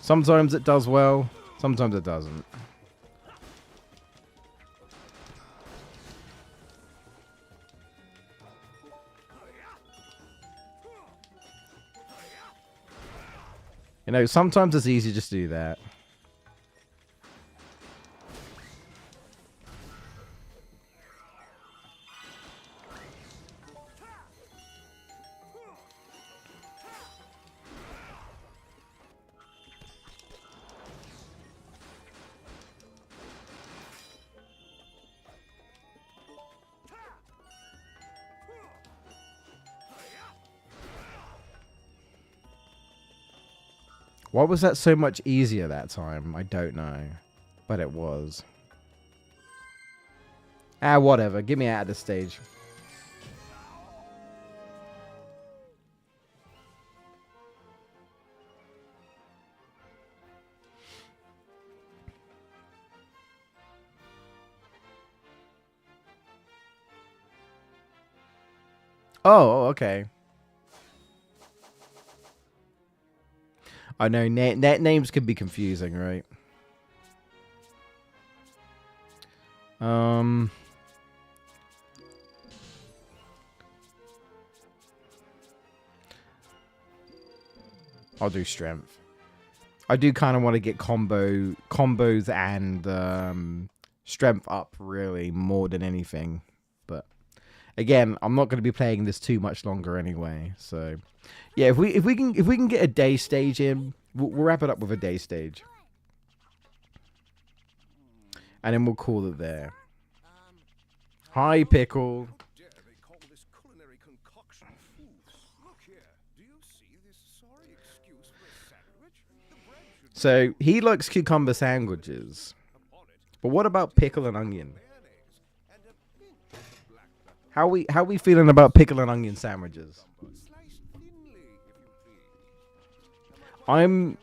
Sometimes it does well, sometimes it doesn't. You know, sometimes it's easy just to do that. Why was that so much easier that time? I don't know. But it was. Ah, whatever. Get me out of this stage. Oh, okay. I know names can be confusing, right? I'll do strength. I do kind of want to get combos and strength up really more than anything. But again, I'm not going to be playing this too much longer anyway. So yeah, if we can get a day stage in, we'll wrap it up with a day stage, and then we'll call it there. Hi, Pickle. Dare they call this culinary concoction food? Look here. Do you see this sorry excuse for a sandwich? The bread should be So he likes cucumber sandwiches, upon it, but what about pickle and onion? mayonnaise, and a pinch of black pepper. How we feeling about pickle and onion sandwiches? Sliced thinly, if you please.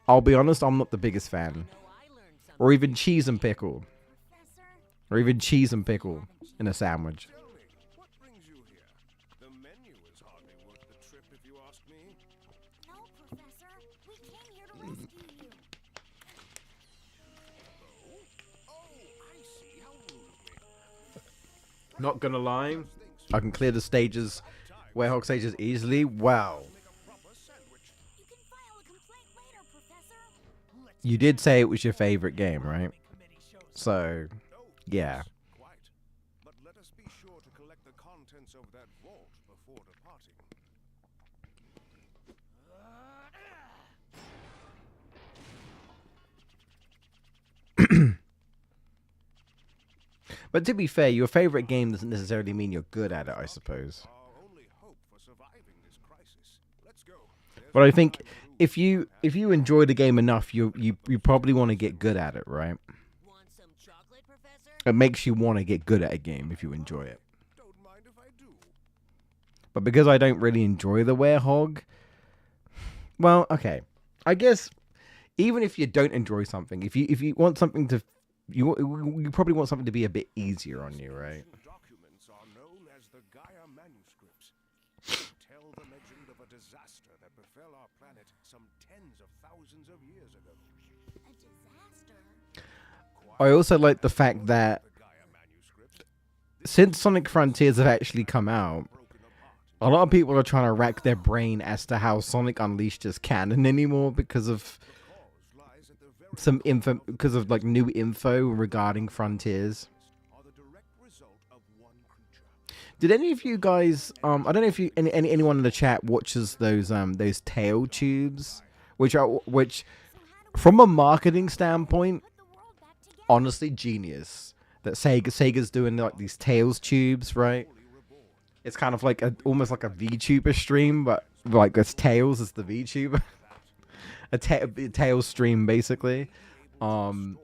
I'll be honest, I'm not the biggest fan. know I learned something. Or even cheese and pickle. Professor, Or even cheese and pickle in a sandwich. Tell me, what brings you here? The menu is hardly worth the trip, if you ask me. no, Professor. We came here to rescue you. Oh, I see. How rude of me. Not gonna lie, I can clear the stages, Werehog stages easily. Wow. Make a proper sandwich. You can file a complaint later, Professor. You did say it was your favorite game, right? Committee shows So, yeah. Quite. But let us be sure to collect the contents of that vault before departing. But to be fair, your favorite game doesn't necessarily mean you're good at it, I suppose. Our only hope for surviving this crisis. Let's go. There's But I no think time to lose. if you enjoy the game enough, you probably want to get good at it, right? Want some chocolate, Professor? It makes you want to get good at a game if you enjoy it. Don't mind if I do. But because I don't really enjoy the Werehog, well, okay. I guess even if you don't enjoy something, if you want something to, you probably want something to be a bit easier on you, right? Documents are known as the Gaia manuscripts. Tell the legend of a disaster that befell our planet some tens of thousands of years ago. A disaster. I also like the fact that The Gaia manuscript since Sonic Frontiers have actually come out, broken apart. a lot of people are trying to rack their brain as to how Sonic Unleashed is canon anymore because of Cause lies at the very some info, because of like new info regarding Frontiers. are the direct result of one creature. Did any of you guys, I don't know if you anyone in the chat watches those tail tubes, which So how do from a marketing standpoint, we put the world back together? honestly genius. That Sega's doing like these tails tubes, right? It's kind of like almost like a VTuber stream, but like it's tails is the VTuber, a tails stream basically. And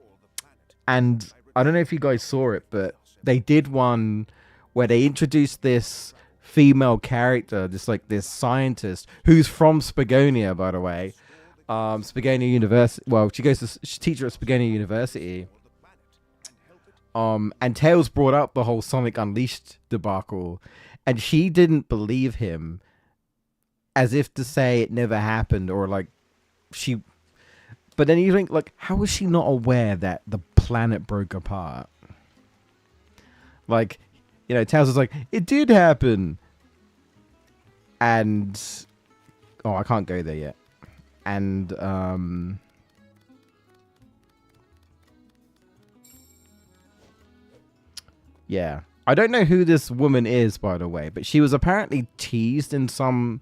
I don't know if you guys saw it, but they did one where they introduced this female character, this scientist who's from Spagonia, by the way. Spagonia University. Well, she's teacher at Spagonia University. And Tails brought up the whole Sonic Unleashed debacle, and she didn't believe him, as if to say it never happened, or like she. But then you think, like, how was she not aware that the planet broke apart? Like, you know, Tails is like, it did happen, and I can't go there yet, and yeah. I don't know who this woman is, by the way, but she was apparently teased in some.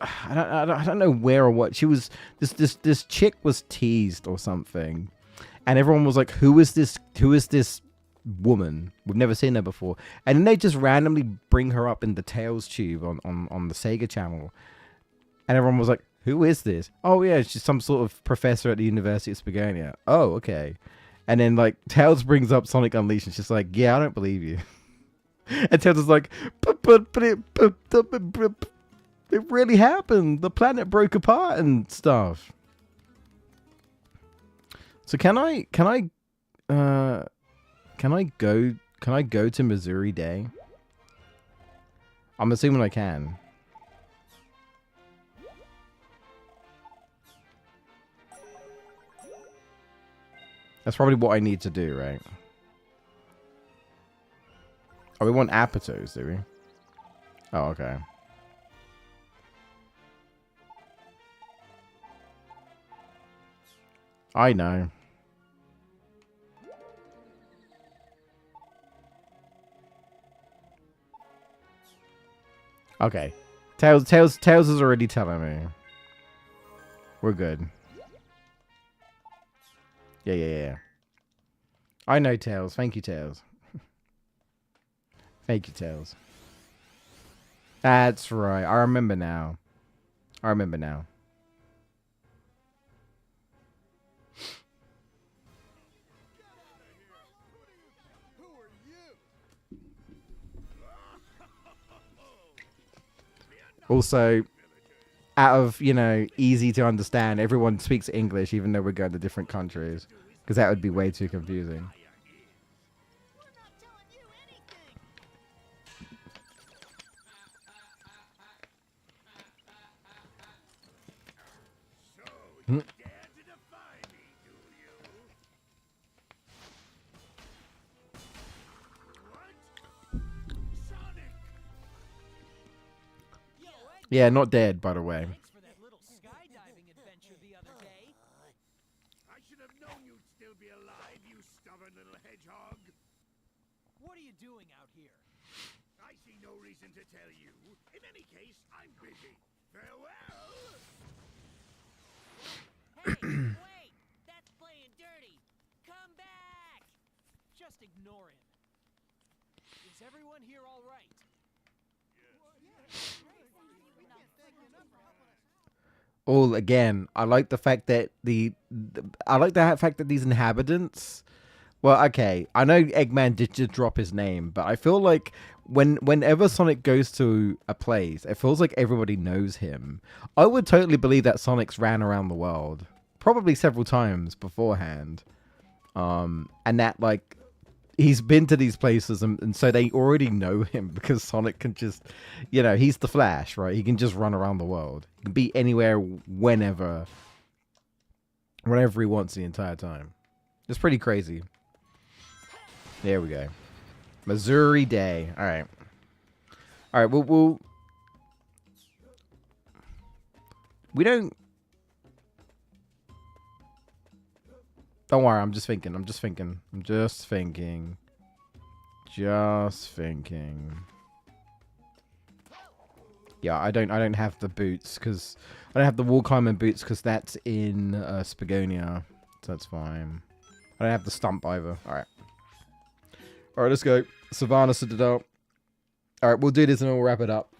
I don't know where or what. She was this chick was teased or something, and everyone was like, "Who is this? Who is this woman? We've never seen her before." And then they just randomly bring her up in the Tails tube on the Sega channel, and everyone was like, "Who is this?" "Oh yeah, she's some sort of professor at the University of Spagonia." "Oh, okay." And then, like, Tails brings up Sonic Unleashed, and she's like, "Yeah, I don't believe you." And Tails is like, but it really happened. The planet broke apart and stuff. So can I go to Missouri Day? I'm assuming I can. That's probably what I need to do, right? Oh, we want Apatos, do we? Oh, okay. I know. Okay. Tails is already telling me. We're good. Yeah. I know, Tails. Thank you, Tails. Thank you, Tails. That's right. I remember now. Also, out of, you know, easy to understand, everyone speaks English even though we're going to different countries. Because that would be way too confusing. We're not telling you anything. Yeah, not dead, by the way. Thanks for that little skydiving adventure the other day. I should have known you'd still be alive, you stubborn little hedgehog. What are you doing out here? I see no reason to tell you. In any case, I'm busy. Farewell! Hey, wait! That's playing dirty. Come back! Just ignore him. Is everyone here all right? All again, I like the fact that these inhabitants. Well, okay, I know Eggman did just drop his name, but I feel like whenever Sonic goes to a place, it feels like everybody knows him. I would totally believe that Sonic's ran around the world, probably several times beforehand, and that like he's been to these places, and so they already know him because Sonic can just, you know, he's the Flash, right? He can just run around the world. He can be anywhere, whenever he wants the entire time. It's pretty crazy. There we go. Missouri Day. All right. We don't. Don't worry. I'm just thinking. Yeah, I don't have the boots because I don't have the wall climbing boots because that's in Spagonia, so that's fine. I don't have the stump either. All right, let's go. Savannah Citadel. All right, we'll do this and we'll wrap it up.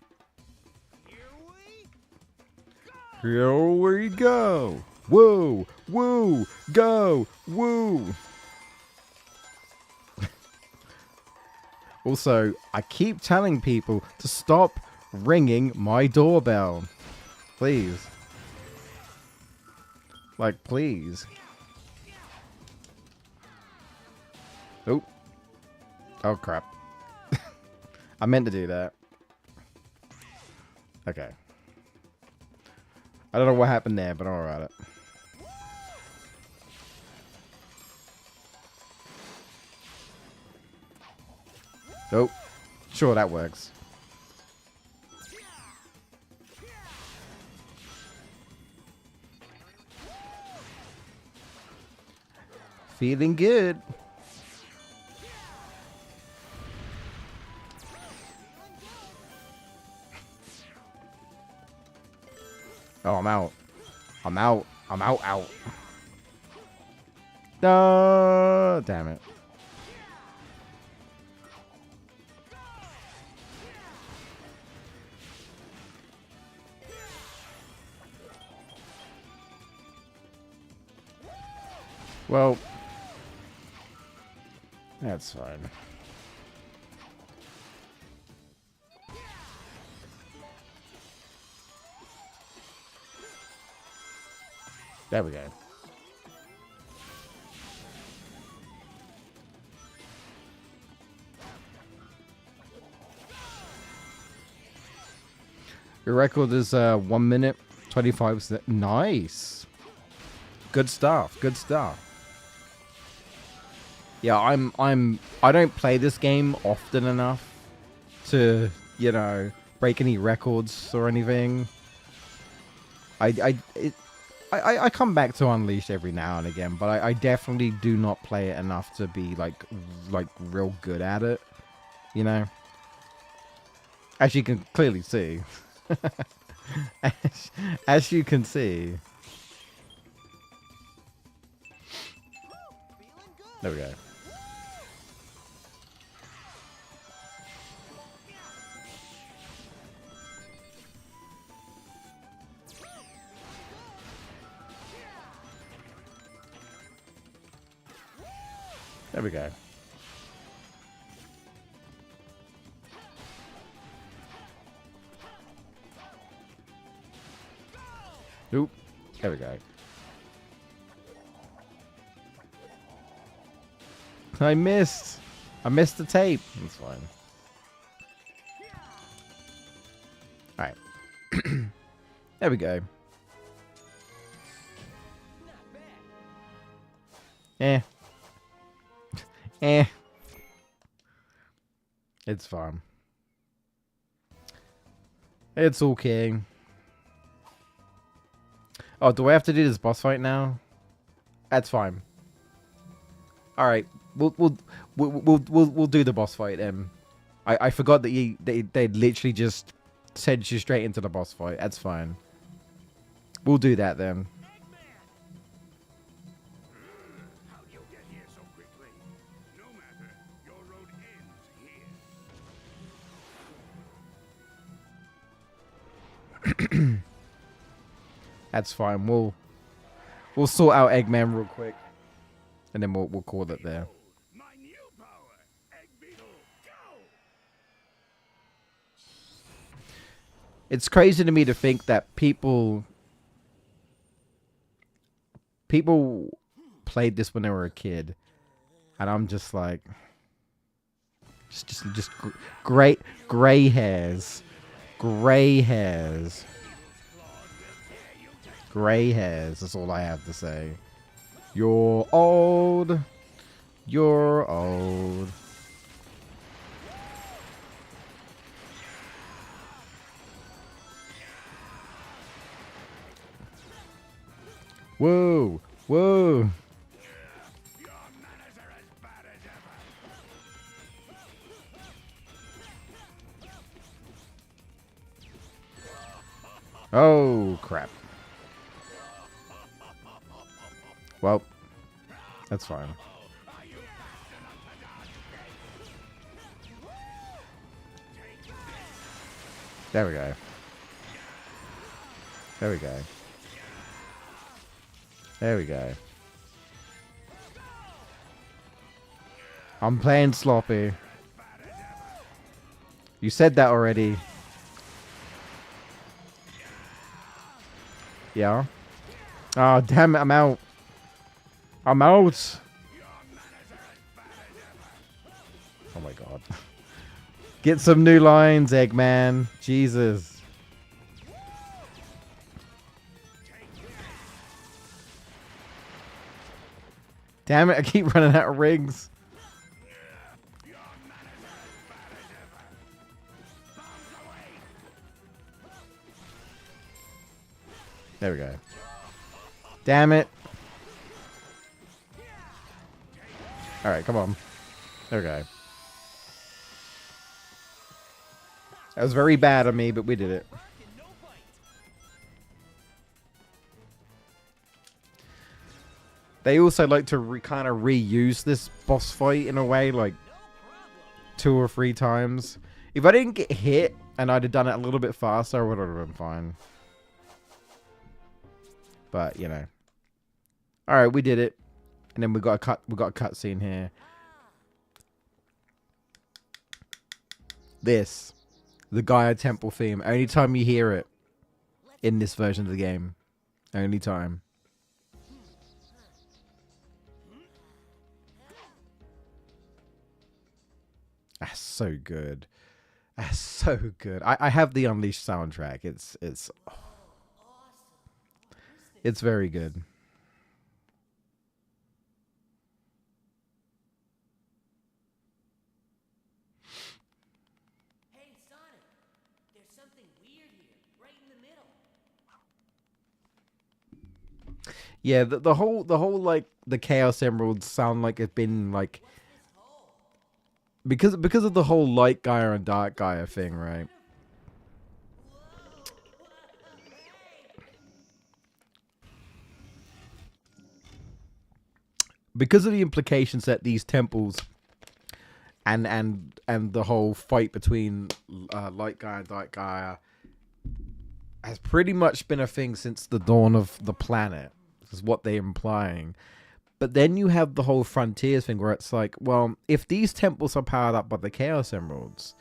Here we go. Woo, woo, go, woo. Also, I keep telling people to stop ringing my doorbell. Please. Like, please. Oh. Oh, crap. I meant to do that. Okay. I don't know what happened there, but I'm alright. Nope. Sure, that works. Feeling good. Oh, I'm out. I'm out. No, damn it. Well, that's fine. There we go. Your record is 1 minute 25. Nice. Good stuff. Good stuff. Yeah, I don't play this game often enough to, you know, break any records or anything. I come back to Unleashed every now and again, but I definitely do not play it enough to be like real good at it, you know. As you can clearly see, as you can see. There we go. There we go. Oop. There we go. I missed. I missed the tape. That's fine. Alright. There we go. Eh. Eh. It's fine. It's okay. Oh, do I have to do this boss fight now? That's fine. All right, we'll do the boss fight. I forgot that they literally just sent you straight into the boss fight. That's fine. We'll do that then. How'd you get here so quickly? No matter. Your road ends here. That's fine. We'll sort out Eggman real quick, and then we'll call it there. My new power, Egg Beetle, go! It's crazy to me to think that people played this when they were a kid, and I'm just like, just gray hairs, gray hairs. Gray hairs, that's all I have to say. You're old. You're old. Whoa. Whoa. Your manners are as bad as ever. Oh, crap. Well, that's fine. There we go. There we go. There we go. I'm playing sloppy. You said that already. Yeah? Oh, damn it, I'm out. I'm out. Oh my god. Get some new lines, Eggman. Jesus. Damn it, I keep running out of rings. There we go. Damn it. Alright, come on. There we go. That was very bad of me, but we did it. They also like to kind of reuse this boss fight in a way, like 2 or 3 times. If I didn't get hit and I'd have done it a little bit faster, I would have been fine. But, you know. Alright, we did it. And then we got a cutscene here. This. The Gaia Temple theme. Only time you hear it in this version of the game. Only time. That's so good. That's so good. I have the Unleashed soundtrack. It's very good. Hey, Sonic, there's something weird here, right in the middle. Yeah, the whole like the Chaos Emeralds sound like it's been like because of the whole Light Gaia and Dark Gaia thing, right? Because of the implications that these temples and the whole fight between Light Gaia and Dark Gaia has pretty much been a thing since the dawn of the planet, is what they're implying. But then you have the whole Frontiers thing where it's like, well, if these temples are powered up by the Chaos Emeralds,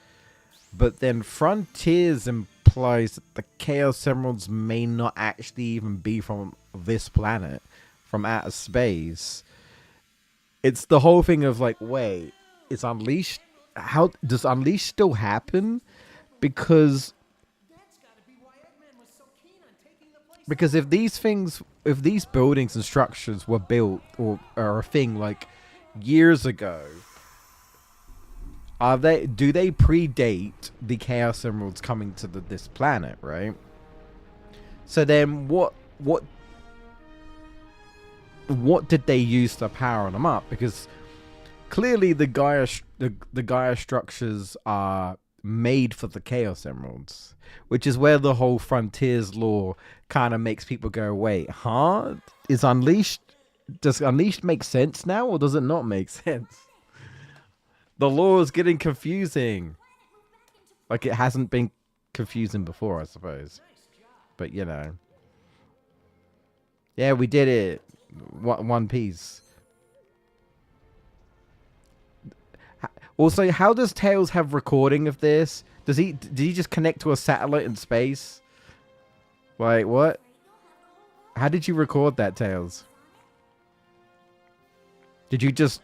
but then Frontiers implies that the Chaos Emeralds may not actually even be from this planet, from outer space. It's the whole thing of like, wait, is Unleashed? How does Unleashed still happen? Because if these buildings and structures were built or are a thing like years ago, do they predate the Chaos Emeralds coming to this planet, right? So then what did they use to power them up? Because clearly the Gaia structures are made for the Chaos Emeralds, which is where the whole Frontiers lore kind of makes people go, wait, huh? Does Unleashed make sense now, or does it not make sense? The lore is getting confusing. Like it hasn't been confusing before, I suppose. But you know. Yeah, we did it. One Piece. Also, how does Tails have recording of this? Did he just connect to a satellite in space? Like, what? How did you record that, Tails? Did you just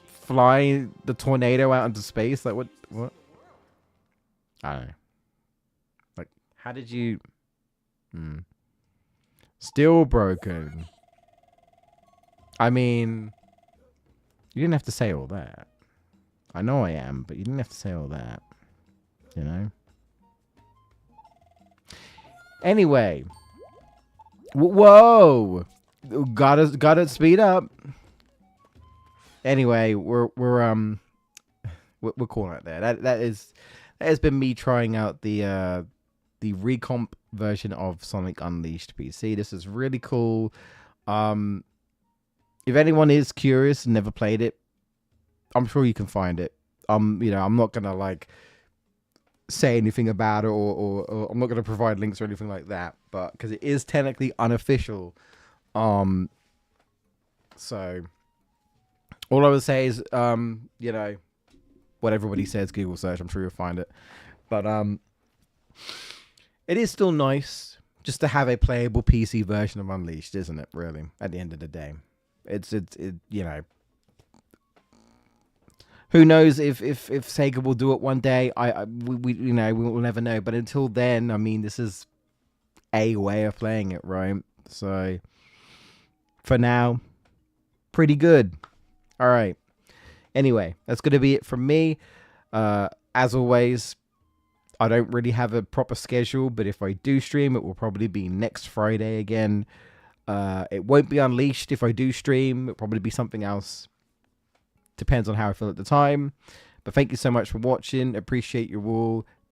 fly the tornado out into space? Like, what? I don't know. Like, how did you... Still broken. I mean, you didn't have to say all that. I know I am, but you didn't have to say all that. You know? Anyway. Whoa! Gotta speed up. Anyway, we're calling it there. That has been me trying out the recomp version of Sonic Unleashed PC. This is really cool. If anyone is curious and never played it, I'm sure you can find it. You know, I'm not gonna like say anything about it, or I'm not gonna provide links or anything like that, but because it is technically unofficial. So all I would say is, you know, what everybody says, Google search. I'm sure you'll find it. But it is still nice just to have a playable PC version of Unleashed, isn't it? Really, at the end of the day, it you know. Who knows if Sega will do it one day? We you know, we will never know. But until then, I mean, this is a way of playing it, right? So for now, pretty good. All right. Anyway, that's going to be it from me. As always, I don't really have a proper schedule, but if I do stream, it will probably be next Friday again. It won't be Unleashed if I do stream. It'll probably be something else. Depends on how I feel at the time. But thank you so much for watching. Appreciate you all.